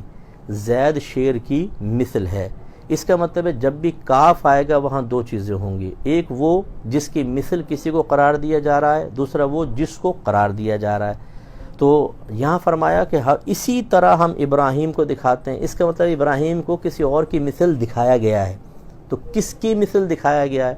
S1: زید شیر کی مثل ہے. اس کا مطلب ہے جب بھی کاف آئے گا وہاں دو چیزیں ہوں گی، ایک وہ جس کی مثل کسی کو قرار دیا جا رہا ہے، دوسرا وہ جس کو قرار دیا جا رہا ہے. تو یہاں فرمایا کہ اسی طرح ہم ابراہیم کو دکھاتے ہیں. اس کا مطلب ابراہیم کو کسی اور کی مثل دکھایا گیا ہے. تو کس کی مثل دکھایا گیا ہے؟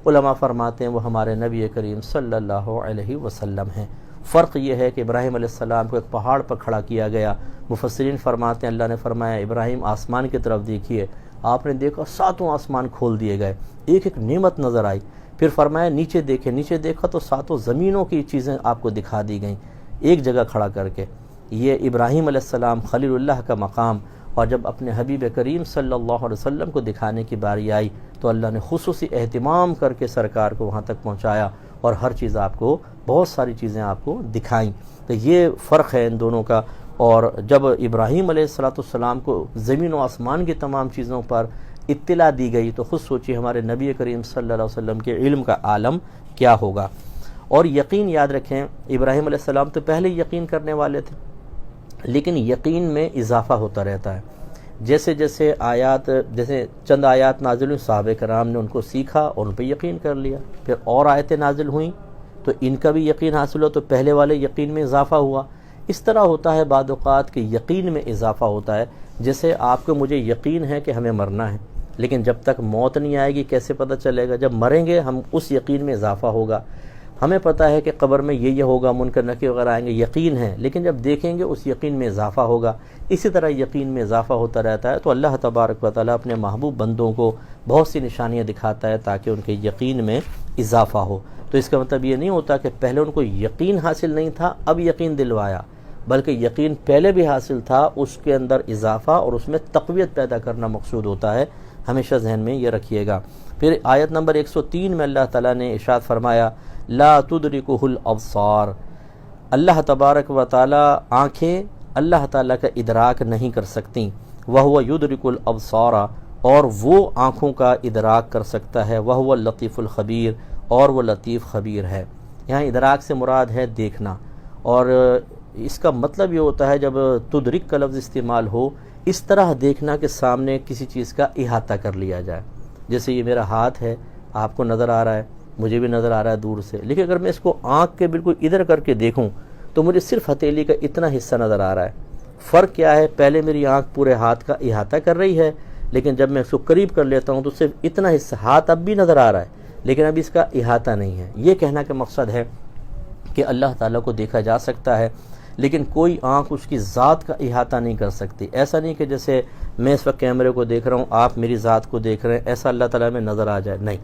S1: علماء فرماتے ہیں وہ ہمارے نبی کریم صلی اللہ علیہ وسلم ہیں. فرق یہ ہے کہ ابراہیم علیہ السلام کو ایک پہاڑ پر کھڑا کیا گیا. مفسرین فرماتے ہیں اللہ نے فرمایا ابراہیم آسمان کی طرف دیکھیے، آپ نے دیکھا ساتوں آسمان کھول دیے گئے، ایک ایک نعمت نظر آئی. پھر فرمایا نیچے دیکھے، نیچے دیکھا تو ساتوں زمینوں کی چیزیں آپ کو دکھا دی گئیں ایک جگہ کھڑا کر کے. یہ ابراہیم علیہ السلام خلیل اللہ کا مقام. اور جب اپنے حبیب کریم صلی اللہ علیہ وسلم کو دکھانے کی باری آئی تو اللہ نے خصوصی اہتمام کر کے سرکار کو وہاں تک پہنچایا اور ہر چیز آپ کو، بہت ساری چیزیں آپ کو دکھائیں. تو یہ فرق ہے ان دونوں کا. اور جب ابراہیم علیہ السلام کو زمین و آسمان کی تمام چیزوں پر اطلاع دی گئی تو خود سوچیے ہمارے نبی کریم صلی اللہ علیہ وسلم کے علم کا عالم کیا ہوگا. اور یقین یاد رکھیں، ابراہیم علیہ السلام تو پہلے یقین کرنے والے تھے، لیکن یقین میں اضافہ ہوتا رہتا ہے. جیسے جیسے چند آیات نازل ہوئیں، صحابہ کرام نے ان کو سیکھا اور ان پہ یقین کر لیا. پھر اور آیتیں نازل ہوئیں تو ان کا بھی یقین حاصل ہوا تو پہلے والے یقین میں اضافہ ہوا. اس طرح ہوتا ہے بعض اوقات کہ یقین میں اضافہ ہوتا ہے. جیسے آپ کو مجھے یقین ہے کہ ہمیں مرنا ہے، لیکن جب تک موت نہیں آئے گی کیسے پتہ چلے گا؟ جب مریں گے ہم اس یقین میں اضافہ ہوگا. ہمیں پتہ ہے کہ قبر میں یہ ہوگا، منکر نکیر وغیرہ آئیں گے، یقین ہے، لیکن جب دیکھیں گے اس یقین میں اضافہ ہوگا. اسی طرح یقین میں اضافہ ہوتا رہتا ہے. تو اللہ تبارک و تعالیٰ اپنے محبوب بندوں کو بہت سی نشانیاں دکھاتا ہے تاکہ ان کے یقین میں اضافہ ہو. تو اس کا مطلب یہ نہیں ہوتا کہ پہلے ان کو یقین حاصل نہیں تھا اب یقین دلوایا، بلکہ یقین پہلے بھی حاصل تھا، اس کے اندر اضافہ اور اس میں تقویت پیدا کرنا مقصود ہوتا ہے. ہمیشہ ذہن میں یہ رکھیے گا. پھر آیت نمبر 103 میں اللہ تعالیٰ نے ارشاد فرمایا لا تدرکہ الابصار، اللہ تبارک و تعالیٰ آنکھیں اللہ تعالیٰ کا ادراک نہیں کر سکتی. وہو یدرک الابصار، اور وہ آنکھوں کا ادراک کر سکتا ہے. وہو اللطیف الخبیر، اور وہ لطیف خبیر ہے. یہاں ادراک سے مراد ہے دیکھنا، اور اس کا مطلب یہ ہوتا ہے جب تدرک کا لفظ استعمال ہو اس طرح دیکھنا کہ سامنے کسی چیز کا احاطہ کر لیا جائے. جیسے یہ میرا ہاتھ ہے، آپ کو نظر آ رہا ہے، مجھے بھی نظر آ رہا ہے دور سے، لیکن اگر میں اس کو آنکھ کے بالکل ادھر کر کے دیکھوں تو مجھے صرف ہتھیلی کا اتنا حصہ نظر آ رہا ہے. فرق کیا ہے؟ پہلے میری آنکھ پورے ہاتھ کا احاطہ کر رہی ہے، لیکن جب میں اس کو قریب کر لیتا ہوں تو صرف اتنا حصہ، ہاتھ اب بھی نظر آ رہا ہے لیکن اب اس کا احاطہ نہیں ہے۔ یہ کہنا کا مقصد ہے کہ اللہ تعالیٰ کو دیکھا جا سکتا ہے لیکن کوئی آنکھ اس کی ذات کا احاطہ نہیں کر سکتی۔ ایسا نہیں کہ جیسے میں اس وقت کیمرے کو دیکھ رہا ہوں، آپ میری ذات کو دیکھ رہے ہیں، ایسا اللہ تعالیٰ میں نظر آ جائے، نہیں۔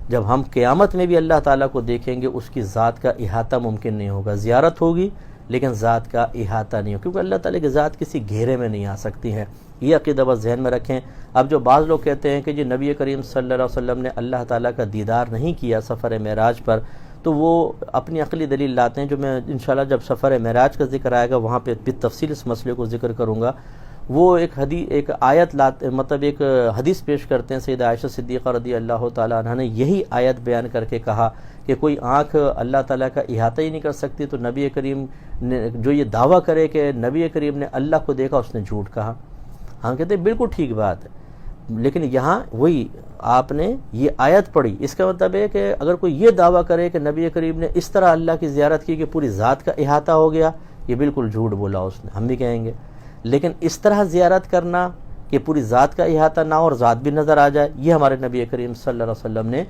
S1: جب ہم قیامت میں بھی اللہ تعالیٰ کو دیکھیں گے اس کی ذات کا احاطہ ممکن نہیں ہوگا، زیارت ہوگی لیکن ذات کا احاطہ نہیں ہوگا، کیونکہ اللہ تعالیٰ کی ذات کسی گھیرے میں نہیں آ سکتی ہے۔ یہ عقیدہ بس ذہن میں رکھیں۔ اب جو بعض لوگ کہتے ہیں کہ جی نبی کریم صلی اللہ علیہ وسلم نے اللہ تعالیٰ کا دیدار نہیں کیا سفر معراج پر، تو وہ اپنی عقلی دلیل لاتے ہیں، جو میں انشاءاللہ جب سفر معراج کا ذکر آئے گا وہاں پہ بالتفصیل اس مسئلے کو ذکر کروں گا۔ وہ ایک آیت لاتے، مطلب ایک حدیث پیش کرتے ہیں، سیدہ عائشہ صدیقہ رضی اللہ تعالیٰ عنہ نے یہی آیت بیان کر کے کہا کہ کوئی آنکھ اللہ تعالیٰ کا احاطہ ہی نہیں کر سکتی، تو نبی کریم نے جو یہ دعویٰ کرے کہ نبی کریم نے اللہ کو دیکھا اس نے جھوٹ کہا۔ ہم کہتے ہیں بالکل ٹھیک بات ہے، لیکن یہاں وہی آپ نے یہ آیت پڑھی، اس کا مطلب ہے کہ اگر کوئی یہ دعویٰ کرے کہ نبی کریم نے اس طرح اللہ کی زیارت کی کہ پوری ذات کا احاطہ ہو گیا، یہ بالکل جھوٹ بولا اس نے، ہم بھی کہیں گے۔ لیکن اس طرح زیارت کرنا کہ پوری ذات کا احاطہ نہ ہو اور ذات بھی نظر آ جائے، یہ ہمارے نبی کریم صلی اللہ علیہ وسلم نے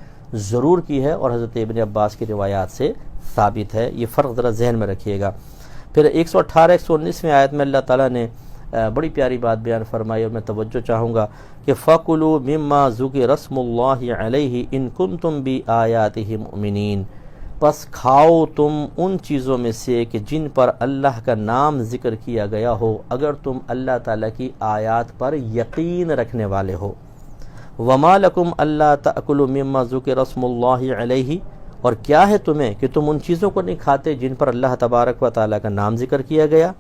S1: ضرور کی ہے اور حضرت ابن عباس کی روایات سے ثابت ہے۔ یہ فرق ذرا ذہن میں رکھیے گا۔ پھر 118 119 آیت میں اللہ تعالیٰ نے بڑی پیاری بات بیان فرمائی اور میں توجہ چاہوں گا کہ فَكُلُوا مِمَّا ذُكِرَ اسْمُ اللَّهِ عَلَيْهِ إِن كُنتُم بِآيَاتِهِ مُؤْمِنِينَ، پس کھاؤ تم ان چیزوں میں سے کہ جن پر اللہ کا نام ذکر کیا گیا ہو اگر تم اللہ تعالیٰ کی آیات پر یقین رکھنے والے ہو۔ وَمَا لَكُمْ أَلَّا تَأْكُلُوا مِمَّا ذُكِرَ اسْمُ اللَّهِ عَلَيْهِ، اور کیا ہے تمہیں کہ تم ان چیزوں کو نہیں کھاتے جن پر اللہ تبارک و تعالیٰ کا نام ذکر کیا گیا۔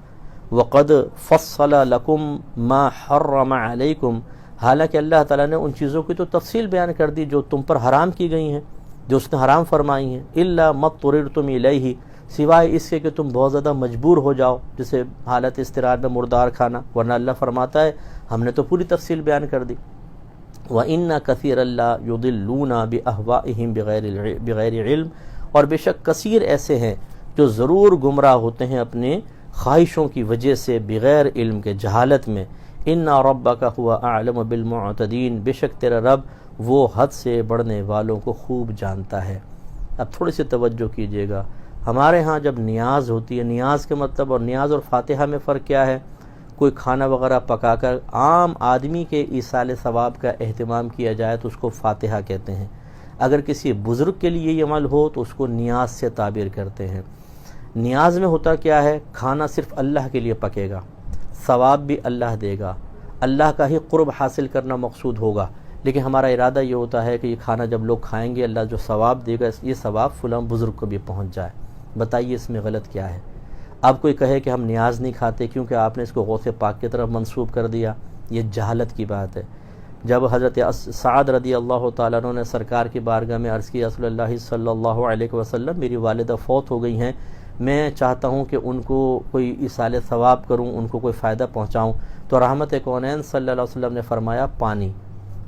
S1: وَقَدْ فَصَّلَ لَكُمْ مَا حَرَّمَ عَلَيْكُمْ، حالانکہ اللہ تعالیٰ نے ان چیزوں کی تو تفصیل بیان کر دی جو تم پر حرام کی گئی ہیں، جو اس نے حرام فرمائی ہیں۔ إِلَّا مَا اضْطُرِرْتُمْ إِلَيْهِ، سوائے اس کے کہ تم بہت زیادہ مجبور ہو جاؤ، جسے حالت اضطرار میں مردار کھانا، ورنہ اللہ فرماتا ہے ہم نے تو پوری تفصیل بیان کر دی۔ وَإِنَّ كَثِيرًا لَا يُضِلُّونَ بِأَهْوَائِهِمْ بِغَيْرِ علم، اور بے شک کثیر ایسے ہیں جو ضرور گمراہ ہوتے ہیں اپنے خواہشوں کی وجہ سے بغیر علم کے، جہالت میں۔ إِنَّ رَبَّكَ هُوَ أَعْلَمُ بِالْمُعْتَدِينَ، بے شک تیرا رب وہ حد سے بڑھنے والوں کو خوب جانتا ہے۔ اب تھوڑی سی توجہ کیجئے گا، ہمارے ہاں جب نیاز ہوتی ہے، نیاز کے مطلب اور نیاز اور فاتحہ میں فرق کیا ہے؟ کوئی کھانا وغیرہ پکا کر عام آدمی کے ایصال ثواب کا اہتمام کیا جائے تو اس کو فاتحہ کہتے ہیں۔ اگر کسی بزرگ کے لیے یہ عمل ہو تو اس کو نیاز سے تعبیر کرتے ہیں۔ نیاز میں ہوتا کیا ہے؟ کھانا صرف اللہ کے لیے پکے گا، ثواب بھی اللہ دے گا، اللہ کا ہی قرب حاصل کرنا مقصود ہوگا، لیکن ہمارا ارادہ یہ ہوتا ہے کہ یہ کھانا جب لوگ کھائیں گے اللہ جو ثواب دے گا یہ ثواب فلاں بزرگ کو بھی پہنچ جائے۔ بتائیے اس میں غلط کیا ہے؟ اب کوئی کہے کہ ہم نیاز نہیں کھاتے کیونکہ آپ نے اس کو غوث پاک کی طرف منسوب کر دیا، یہ جہالت کی بات ہے۔ جب حضرت سعد رضی اللہ تعالیٰ عنہ نے سرکار کی بارگاہ میں عرض کیا رسول اللہ صلی اللہ علیہ وسلم میری والدہ فوت ہو گئی ہیں، میں چاہتا ہوں کہ ان کو کوئی ایصال ثواب کروں، ان کو کوئی فائدہ پہنچاؤں، تو رحمت کونین صلی اللہ علیہ وسلم نے فرمایا پانی،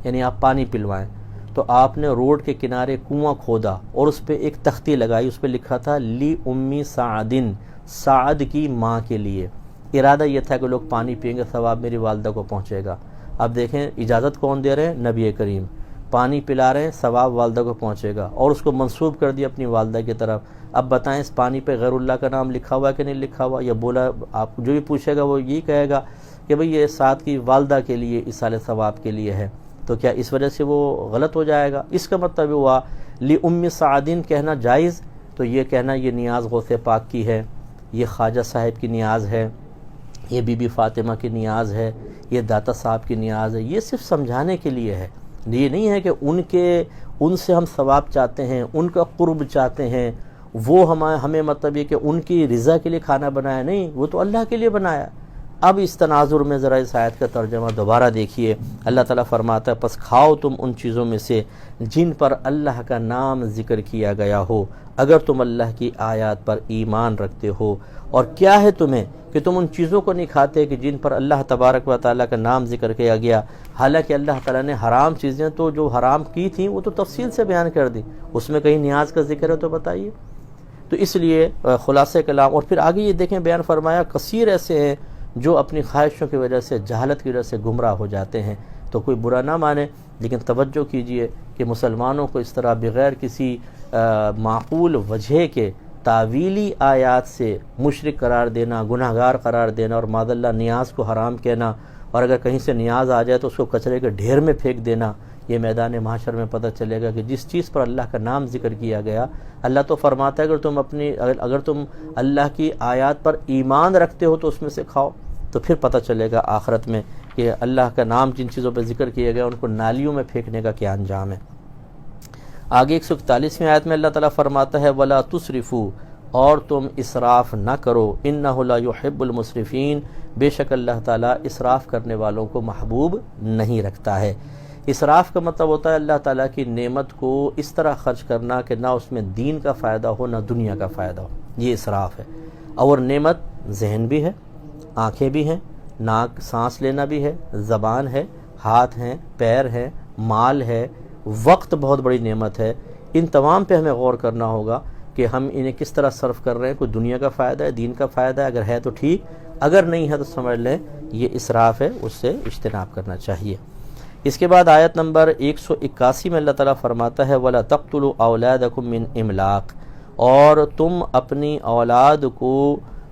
S1: یعنی آپ پانی پلوائیں۔ تو آپ نے روڈ کے کنارے کنواں کھودا اور اس پہ ایک تختی لگائی، اس پہ لکھا تھا لی امی سعدن، سعد کی ماں کے لیے۔ ارادہ یہ تھا کہ لوگ پانی پئیں گے ثواب میری والدہ کو پہنچے گا۔ اب دیکھیں اجازت کون دے رہے ہیں؟ نبی کریم۔ پانی پلا رہے ہیں، ثواب والدہ کو پہنچے گا، اور اس کو منسوب کر دیا اپنی والدہ کی طرف۔ اب بتائیں اس پانی پہ غیر اللہ کا نام لکھا ہوا ہے کہ نہیں لکھا ہوا؟ یا بولا آپ جو بھی پوچھے گا وہ یہی کہے گا کہ بھئی یہ سعد کی والدہ کے لیے ایصال ثواب کے لیے ہے، تو کیا اس وجہ سے وہ غلط ہو جائے گا؟ اس کا مطلب ہوا لی ام سعدین کہنا جائز، تو یہ کہنا یہ نیاز غوث پاک کی ہے، یہ خواجہ صاحب کی نیاز ہے، یہ بی بی فاطمہ کی نیاز ہے، یہ داتا صاحب کی نیاز ہے، یہ صرف سمجھانے کے لیے ہے۔ یہ نہیں ہے کہ ان سے ہم ثواب چاہتے ہیں، ان کا قرب چاہتے ہیں، وہ ہمیں مطلب یہ کہ ان کی رضا کے لیے کھانا بنایا، نہیں، وہ تو اللہ کے لیے بنایا۔ اب اس تناظر میں ذرا اس آیت کا ترجمہ دوبارہ دیکھیے۔ اللہ تعالیٰ فرماتا ہے پس کھاؤ تم ان چیزوں میں سے جن پر اللہ کا نام ذکر کیا گیا ہو اگر تم اللہ کی آیات پر ایمان رکھتے ہو۔ اور کیا ہے تمہیں کہ تم ان چیزوں کو نہیں کھاتے کہ جن پر اللہ تبارک و تعالیٰ کا نام ذکر کیا گیا، حالانکہ اللہ تعالیٰ نے حرام چیزیں تو جو حرام کی تھیں وہ تو تفصیل سے بیان کر دی، اس میں کہیں نیاز کا ذکر ہے تو بتائیے۔ تو اس لیے خلاصہ کلام، اور پھر آگے یہ دیکھیں بیان فرمایا کثیر ایسے ہیں جو اپنی خواہشوں کی وجہ سے، جہالت کی وجہ سے گمراہ ہو جاتے ہیں۔ تو کوئی برا نہ مانے، لیکن توجہ کیجئے کہ مسلمانوں کو اس طرح بغیر کسی معقول وجہ کے تعویلی آیات سے مشرک قرار دینا، گناہگار قرار دینا، اور معاذ اللہ نیاز کو حرام کہنا، اور اگر کہیں سے نیاز آ جائے تو اس کو کچرے کے ڈھیر میں پھینک دینا، یہ میدان محشر میں پتہ چلے گا کہ جس چیز پر اللہ کا نام ذکر کیا گیا، اللہ تو فرماتا ہے اگر تم اللہ کی آیات پر ایمان رکھتے ہو تو اس میں سے کھاؤ، تو پھر پتہ چلے گا آخرت میں کہ اللہ کا نام جن چیزوں پہ ذکر کیا گیا ان کو نالیوں میں پھینکنے کا کیا انجام ہے۔ آگے 141ویں آیت میں اللہ تعالیٰ فرماتا ہے وَلَا تُسْرِفُوا، اور تم اسراف نہ کرو، اِنَّهُ لَا يُحِبُّ الْمُسْرِفِينَ، بے شک اللہ تعالیٰ اسراف کرنے والوں کو محبوب نہیں رکھتا ہے۔ اسراف کا مطلب ہوتا ہے اللہ تعالیٰ کی نعمت کو اس طرح خرچ کرنا کہ نہ اس میں دین کا فائدہ ہو نہ دنیا کا فائدہ ہو، یہ اسراف ہے۔ اور نعمت ذہن بھی ہے، آنکھیں بھی ہیں، ناک سانس لینا بھی ہے، زبان ہے، ہاتھ ہیں، پیر ہیں، مال ہے، وقت بہت بڑی نعمت ہے۔ ان تمام پہ ہمیں غور کرنا ہوگا کہ ہم انہیں کس طرح صرف کر رہے ہیں، کوئی دنیا کا فائدہ ہے، دین کا فائدہ ہے، اگر ہے تو ٹھیک، اگر نہیں ہے تو سمجھ لیں یہ اسراف ہے، اس سے اجتناب کرنا چاہیے۔ اس کے بعد آیت نمبر 181 میں اللہ تعالیٰ فرماتا ہے وَلَا تَقْتُلُوا أَوْلَادَكُم مِّنْ إِمْلَاقٍ، اور تم اپنی اولاد کو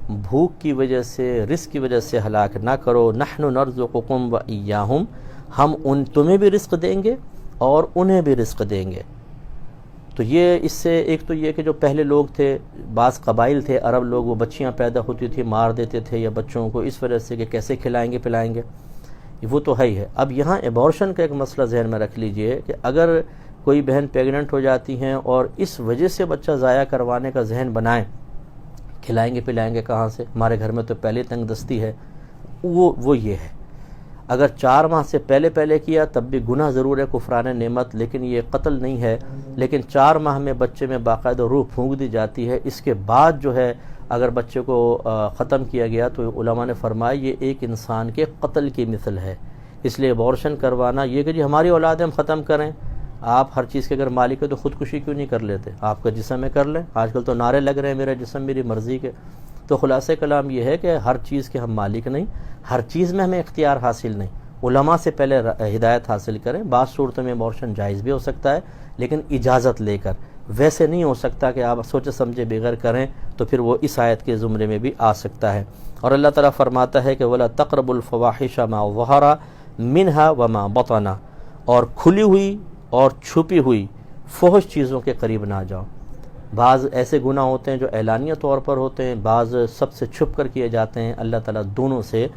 S1: بھوک کی وجہ سے، رزق کی وجہ سے ہلاک نہ کرو، نحن نرزقکم وإیاہم، ہم تمہیں بھی رزق دیں گے اور انہیں بھی رزق دیں گے۔ تو یہ اس سے ایک تو یہ کہ جو پہلے لوگ تھے، بعض قبائل تھے عرب لوگ، وہ بچیاں پیدا ہوتی تھی مار دیتے تھے یا بچوں کو اس وجہ سے کہ کیسے کھلائیں گے پلائیں گے، وہ تو ہے ہی ہے۔ اب یہاں ایبورشن کا ایک مسئلہ ذہن میں رکھ لیجئے کہ اگر کوئی بہن پیگننٹ ہو جاتی ہیں اور اس وجہ سے بچہ ضائع کروانے کا ذہن بنائیں، کھلائیں گے پلائیں گے کہاں سے، ہمارے گھر میں تو پہلے تنگ دستی ہے، وہ یہ ہے۔ اگر 4 ماہ سے پہلے کیا تب بھی گناہ ضرور ہے، کفران نعمت، لیکن یہ قتل نہیں ہے۔ لیکن 4 ماہ میں بچے میں باقاعدہ روح پھونک دی جاتی ہے، اس کے بعد جو ہے اگر بچے کو ختم کیا گیا تو علماء نے فرمایا یہ ایک انسان کے قتل کی مثل ہے۔ اس لیے ابورشن کروانا یہ کہ جی ہماری اولاد ہم ختم کریں، آپ ہر چیز کے اگر مالک ہے تو خودکشی کیوں نہیں کر لیتے؟ آپ کا جسم ہے کر لیں، آج کل تو نعرے لگ رہے ہیں میرا جسم میری مرضی کے۔ تو خلاصہ کلام یہ ہے کہ ہر چیز کے ہم مالک نہیں، ہر چیز میں ہمیں اختیار حاصل نہیں، علماء سے پہلے ہدایت حاصل کریں۔ بعض صورتوں میں ابورشن جائز بھی ہو سکتا ہے لیکن اجازت لے کر، ویسے نہیں ہو سکتا کہ آپ سوچے سمجھے بغیر کریں، تو پھر وہ اس آیت کے زمرے میں بھی آ سکتا ہے۔ اور اللہ تعالیٰ فرماتا ہے کہ وَلَا تَقْرَبُوا الْفَوَاحِشَ مَا ظَهَرَ مِنْهَا وَمَا بَطَنَ، اور کھلی ہوئی اور چھپی ہوئی فحش چیزوں کے قریب نہ جاؤ۔ بعض ایسے گناہ ہوتے ہیں جو اعلانیہ طور پر ہوتے ہیں، بعض سب سے چھپ کر کیے جاتے ہیں، اللہ تعالیٰ دونوں سے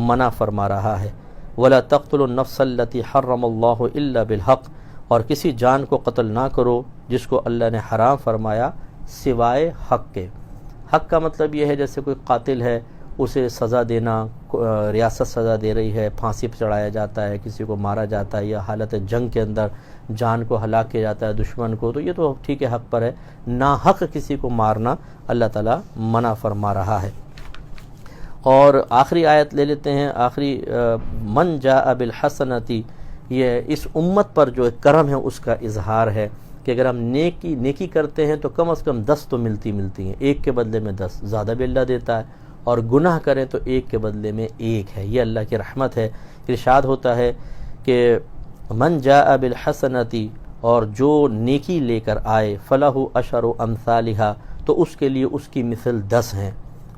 S1: منع فرما رہا ہے۔ وَلَا تَقْتُلُوا النَّفْسَ الَّتِي حَرَّمَ اللَّهُ إِلَّا بِالْحَقِّ، اور کسی جان کو قتل نہ کرو جس کو اللہ نے حرام فرمایا سوائے حق کے۔ حق کا مطلب یہ ہے جیسے کوئی قاتل ہے اسے سزا دینا، ریاست سزا دے رہی ہے، پھانسی پہ چڑھایا جاتا ہے، کسی کو مارا جاتا ہے، یا حالت جنگ کے اندر جان کو ہلاک کیا جاتا ہے دشمن کو، تو یہ تو ٹھیک ہے حق پر ہے۔ ناحق کسی کو مارنا اللہ تعالیٰ منع فرما رہا ہے۔ اور آخری آیت لے لیتے ہیں، آخری من جاء بالحسنۃ، یہ اس امت پر جو کرم ہے اس کا اظہار ہے کہ اگر ہم نیکی کرتے ہیں تو کم از کم 10 تو ملتی ہیں، ایک کے بدلے میں 10، زیادہ بھی اللہ دیتا ہے، اور گناہ کریں تو ایک کے بدلے میں 1 ہے، یہ اللہ کی رحمت ہے۔ ارشاد ہوتا ہے کہ من جاء بالحسنۃ، اور جو نیکی لے کر آئے، فلہ عشر امثالھا، تو اس کے لیے اس کی مثل 10 ہیں۔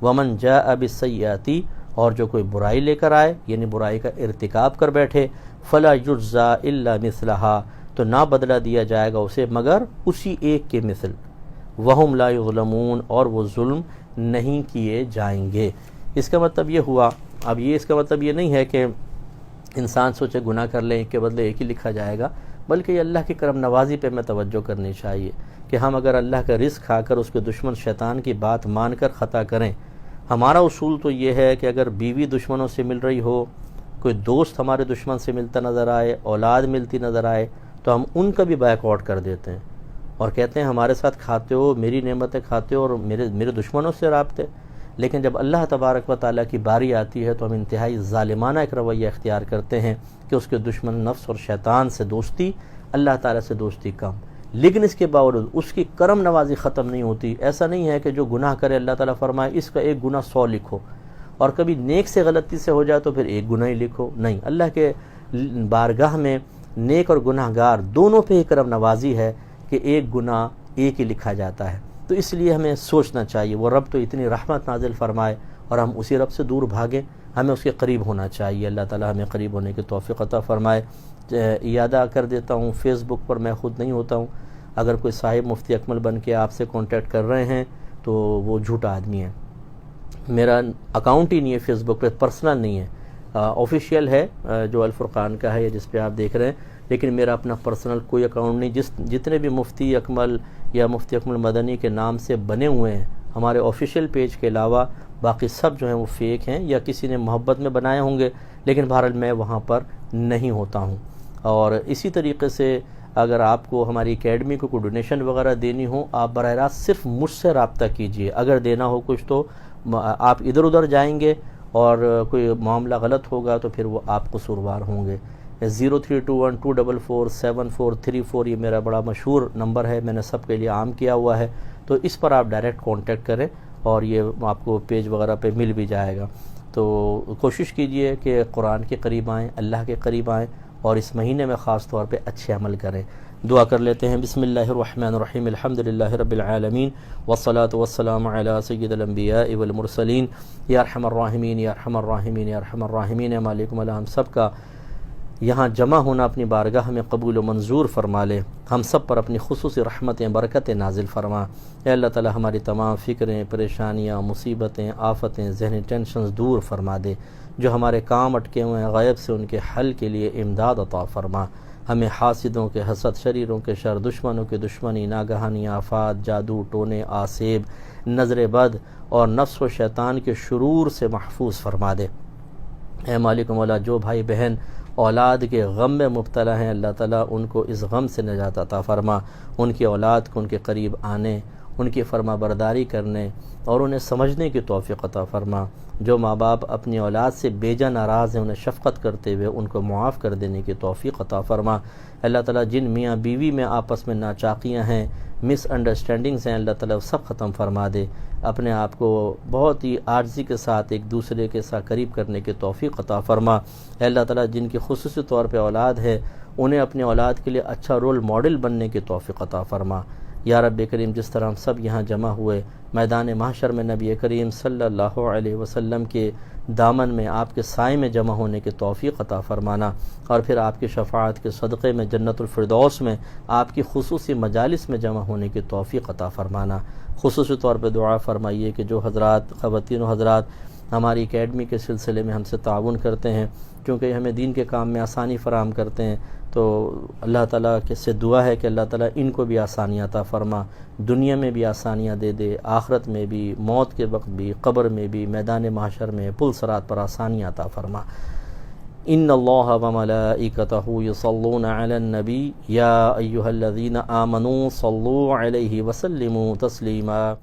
S1: ومن جاء بالسیئۃ، اور جو کوئی برائی لے کر آئے یعنی برائی کا ارتکاب کر بیٹھے، فلا یجزا الا مثلھا، تو نہ بدلہ دیا جائے گا اسے مگر اسی ایک کے مثل۔ وہم لا یظلمون، اور وہ ظلم نہیں کیے جائیں گے۔ اس کا مطلب یہ ہوا، اب یہ اس کا مطلب یہ نہیں ہے کہ انسان سوچے گناہ کر لیں ایک کے بدلے ایک ہی لکھا جائے گا، بلکہ یہ اللہ کی کرم نوازی پہ ہمیں توجہ کرنی چاہیے کہ ہم اگر اللہ کا رزق کھا کر اس کے دشمن شیطان کی بات مان کر خطا کریں، ہمارا اصول تو یہ ہے کہ اگر بیوی دشمنوں سے مل رہی ہو، کوئی دوست ہمارے دشمن سے ملتا نظر آئے، اولاد ملتی نظر آئے، تو ہم ان کا بھی بیک آؤٹ کر دیتے ہیں اور کہتے ہیں ہمارے ساتھ کھاتے ہو، میری نعمتیں کھاتے ہو، اور میرے دشمنوں سے رابطے۔ لیکن جب اللہ تبارک و تعالیٰ کی باری آتی ہے تو ہم انتہائی ظالمانہ ایک رویہ اختیار کرتے ہیں کہ اس کے دشمن نفس اور شیطان سے دوستی، اللہ تعالیٰ سے دوستی کم۔ لیکن اس کے باوجود اس کی کرم نوازی ختم نہیں ہوتی۔ ایسا نہیں ہے کہ جو گناہ کرے اللہ تعالیٰ فرمائے اس کا ایک گناہ 100 لکھو، اور کبھی نیک سے غلطی سے ہو جائے تو پھر ایک گناہ ہی لکھو. نہیں، اللہ کے بارگاہ میں نیک اور گناہ گار دونوں پہ ہی کرم نوازی ہے کہ ایک گناہ ایک ہی لکھا جاتا ہے. تو اس لیے ہمیں سوچنا چاہیے وہ رب تو اتنی رحمت نازل فرمائے اور ہم اسی رب سے دور بھاگیں. ہمیں اس کے قریب ہونا چاہیے. اللہ تعالی ہمیں قریب ہونے کی توفیق عطا فرمائے. یادہ کر دیتا ہوں، فیس بک پر میں خود نہیں ہوتا ہوں. اگر کوئی صاحب مفتی اکمل بن کے آپ سے کانٹیکٹ کر رہے ہیں تو وہ جھوٹا آدمی ہے. میرا اکاؤنٹ ہی نہیں ہے فیس بک پہ، پرسنل نہیں ہے. آفیشیل ہے جو الفرقان کا ہے جس پہ آپ دیکھ رہے ہیں، لیکن میرا اپنا پرسنل کوئی اکاؤنٹ نہیں. جتنے بھی مفتی اکمل یا مفتی اکمل مدنی کے نام سے بنے ہوئے ہیں ہمارے آفیشیل پیج کے علاوہ، باقی سب جو ہیں وہ فیک ہیں یا کسی نے محبت میں بنائے ہوں گے، لیکن بہرحال میں وہاں پر نہیں ہوتا ہوں. اور اسی طریقے سے اگر آپ کو ہماری اکیڈمی کو کوئی ڈونیشن وغیرہ دینی ہو، آپ براہ راست صرف مجھ سے رابطہ کیجئے. اگر دینا ہو کچھ تو آپ ادھر ادھر جائیں گے اور کوئی معاملہ غلط ہوگا تو پھر وہ آپ قصوروار ہوں گے. 0321244744 یہ میرا بڑا مشہور نمبر ہے، میں نے سب کے لیے عام کیا ہوا ہے. تو اس پر آپ ڈائریکٹ کانٹیکٹ کریں اور یہ آپ کو پیج وغیرہ پہ مل بھی جائے گا. تو کوشش کیجئے کہ قرآن کے قریب آئیں، اللہ کے قریب آئیں اور اس مہینے میں خاص طور پہ اچھے عمل کریں. دعا کر لیتے ہیں. بسم اللہ الرحمن الرحیم. الحمدللہ رب العالمین والصلاة والسلام علی سید الانبیاء والمرسلین. یا ارحم الراحمین یا ارحم الراحمین یا ارحم الراحمین. مالک مولا ہم سب کا یہاں جمع ہونا اپنی بارگاہ میں قبول و منظور فرما لے. ہم سب پر اپنی خصوصی رحمتیں برکتیں نازل فرما. اے اللہ تعالی ہماری تمام فکریں، پریشانیاں، مصیبتیں، آفتیں، ذہنی ٹینشنز دور فرما دے. جو ہمارے کام اٹکے ہوئے ہیں غیب سے ان کے حل کے لیے امداد عطا فرما. ہمیں حاسدوں کے حسد، شریروں کے شر، دشمنوں کے دشمنی، ناگہانی آفات، جادو ٹونے، آسیب، نظر بد اور نفس و شیطان کے شرور سے محفوظ فرما دے. اے مالک مولا جو بھائی بہن اولاد کے غم میں مبتلا ہیں، اللہ تعالیٰ ان کو اس غم سے نجات عطا فرما. ان کی اولاد کو ان کے قریب آنے، ان کی فرما برداری کرنے اور انہیں سمجھنے کی توفیق عطا فرما. جو ماں باپ اپنی اولاد سے بیجا ناراض ہیں، انہیں شفقت کرتے ہوئے ان کو معاف کر دینے کی توفیق عطا فرما. اللہ تعالیٰ جن میاں بیوی میں آپس میں ناچاقیاں ہیں، مس انڈرسٹینڈنگز ہیں، اللہ تعالیٰ سب ختم فرما دے. اپنے آپ کو بہت ہی عاجزی کے ساتھ ایک دوسرے کے ساتھ قریب کرنے کی توفیق عطا فرما. اے اللہ تعالیٰ جن کی خصوصی طور پہ اولاد ہے انہیں اپنے اولاد کے لیے اچھا رول ماڈل بننے کی توفیق عطا فرما. یا رب کریم جس طرح ہم سب یہاں جمع ہوئے میدان محشر میں نبی کریم صلی اللہ علیہ وسلم کے دامن میں آپ کے سائے میں جمع ہونے کی توفیق عطا فرمانا، اور پھر آپ کی شفاعت کے صدقے میں جنت الفردوس میں آپ کی خصوصی مجالس میں جمع ہونے کی توفیق عطا فرمانا. خصوصی طور پہ دعا فرمائیے کہ جو حضرات، خواتین و حضرات ہماری اکیڈمی کے سلسلے میں ہم سے تعاون کرتے ہیں، کیونکہ ہمیں دین کے کام میں آسانی فراہم کرتے ہیں، تو اللہ تعالیٰ کے سے دعا ہے کہ اللہ تعالیٰ ان کو بھی آسانیاں عطا فرما. دنیا میں بھی آسانیاں دے دے، آخرت میں بھی، موت کے وقت بھی، قبر میں بھی، میدان محشر میں، پل صراط پر آسانیاں عطا فرما. ان اللہ وملائکتہ یصلون علی النبی یا ایھا الذین آمنوا صلوا علیہ وسلموا تسلیما.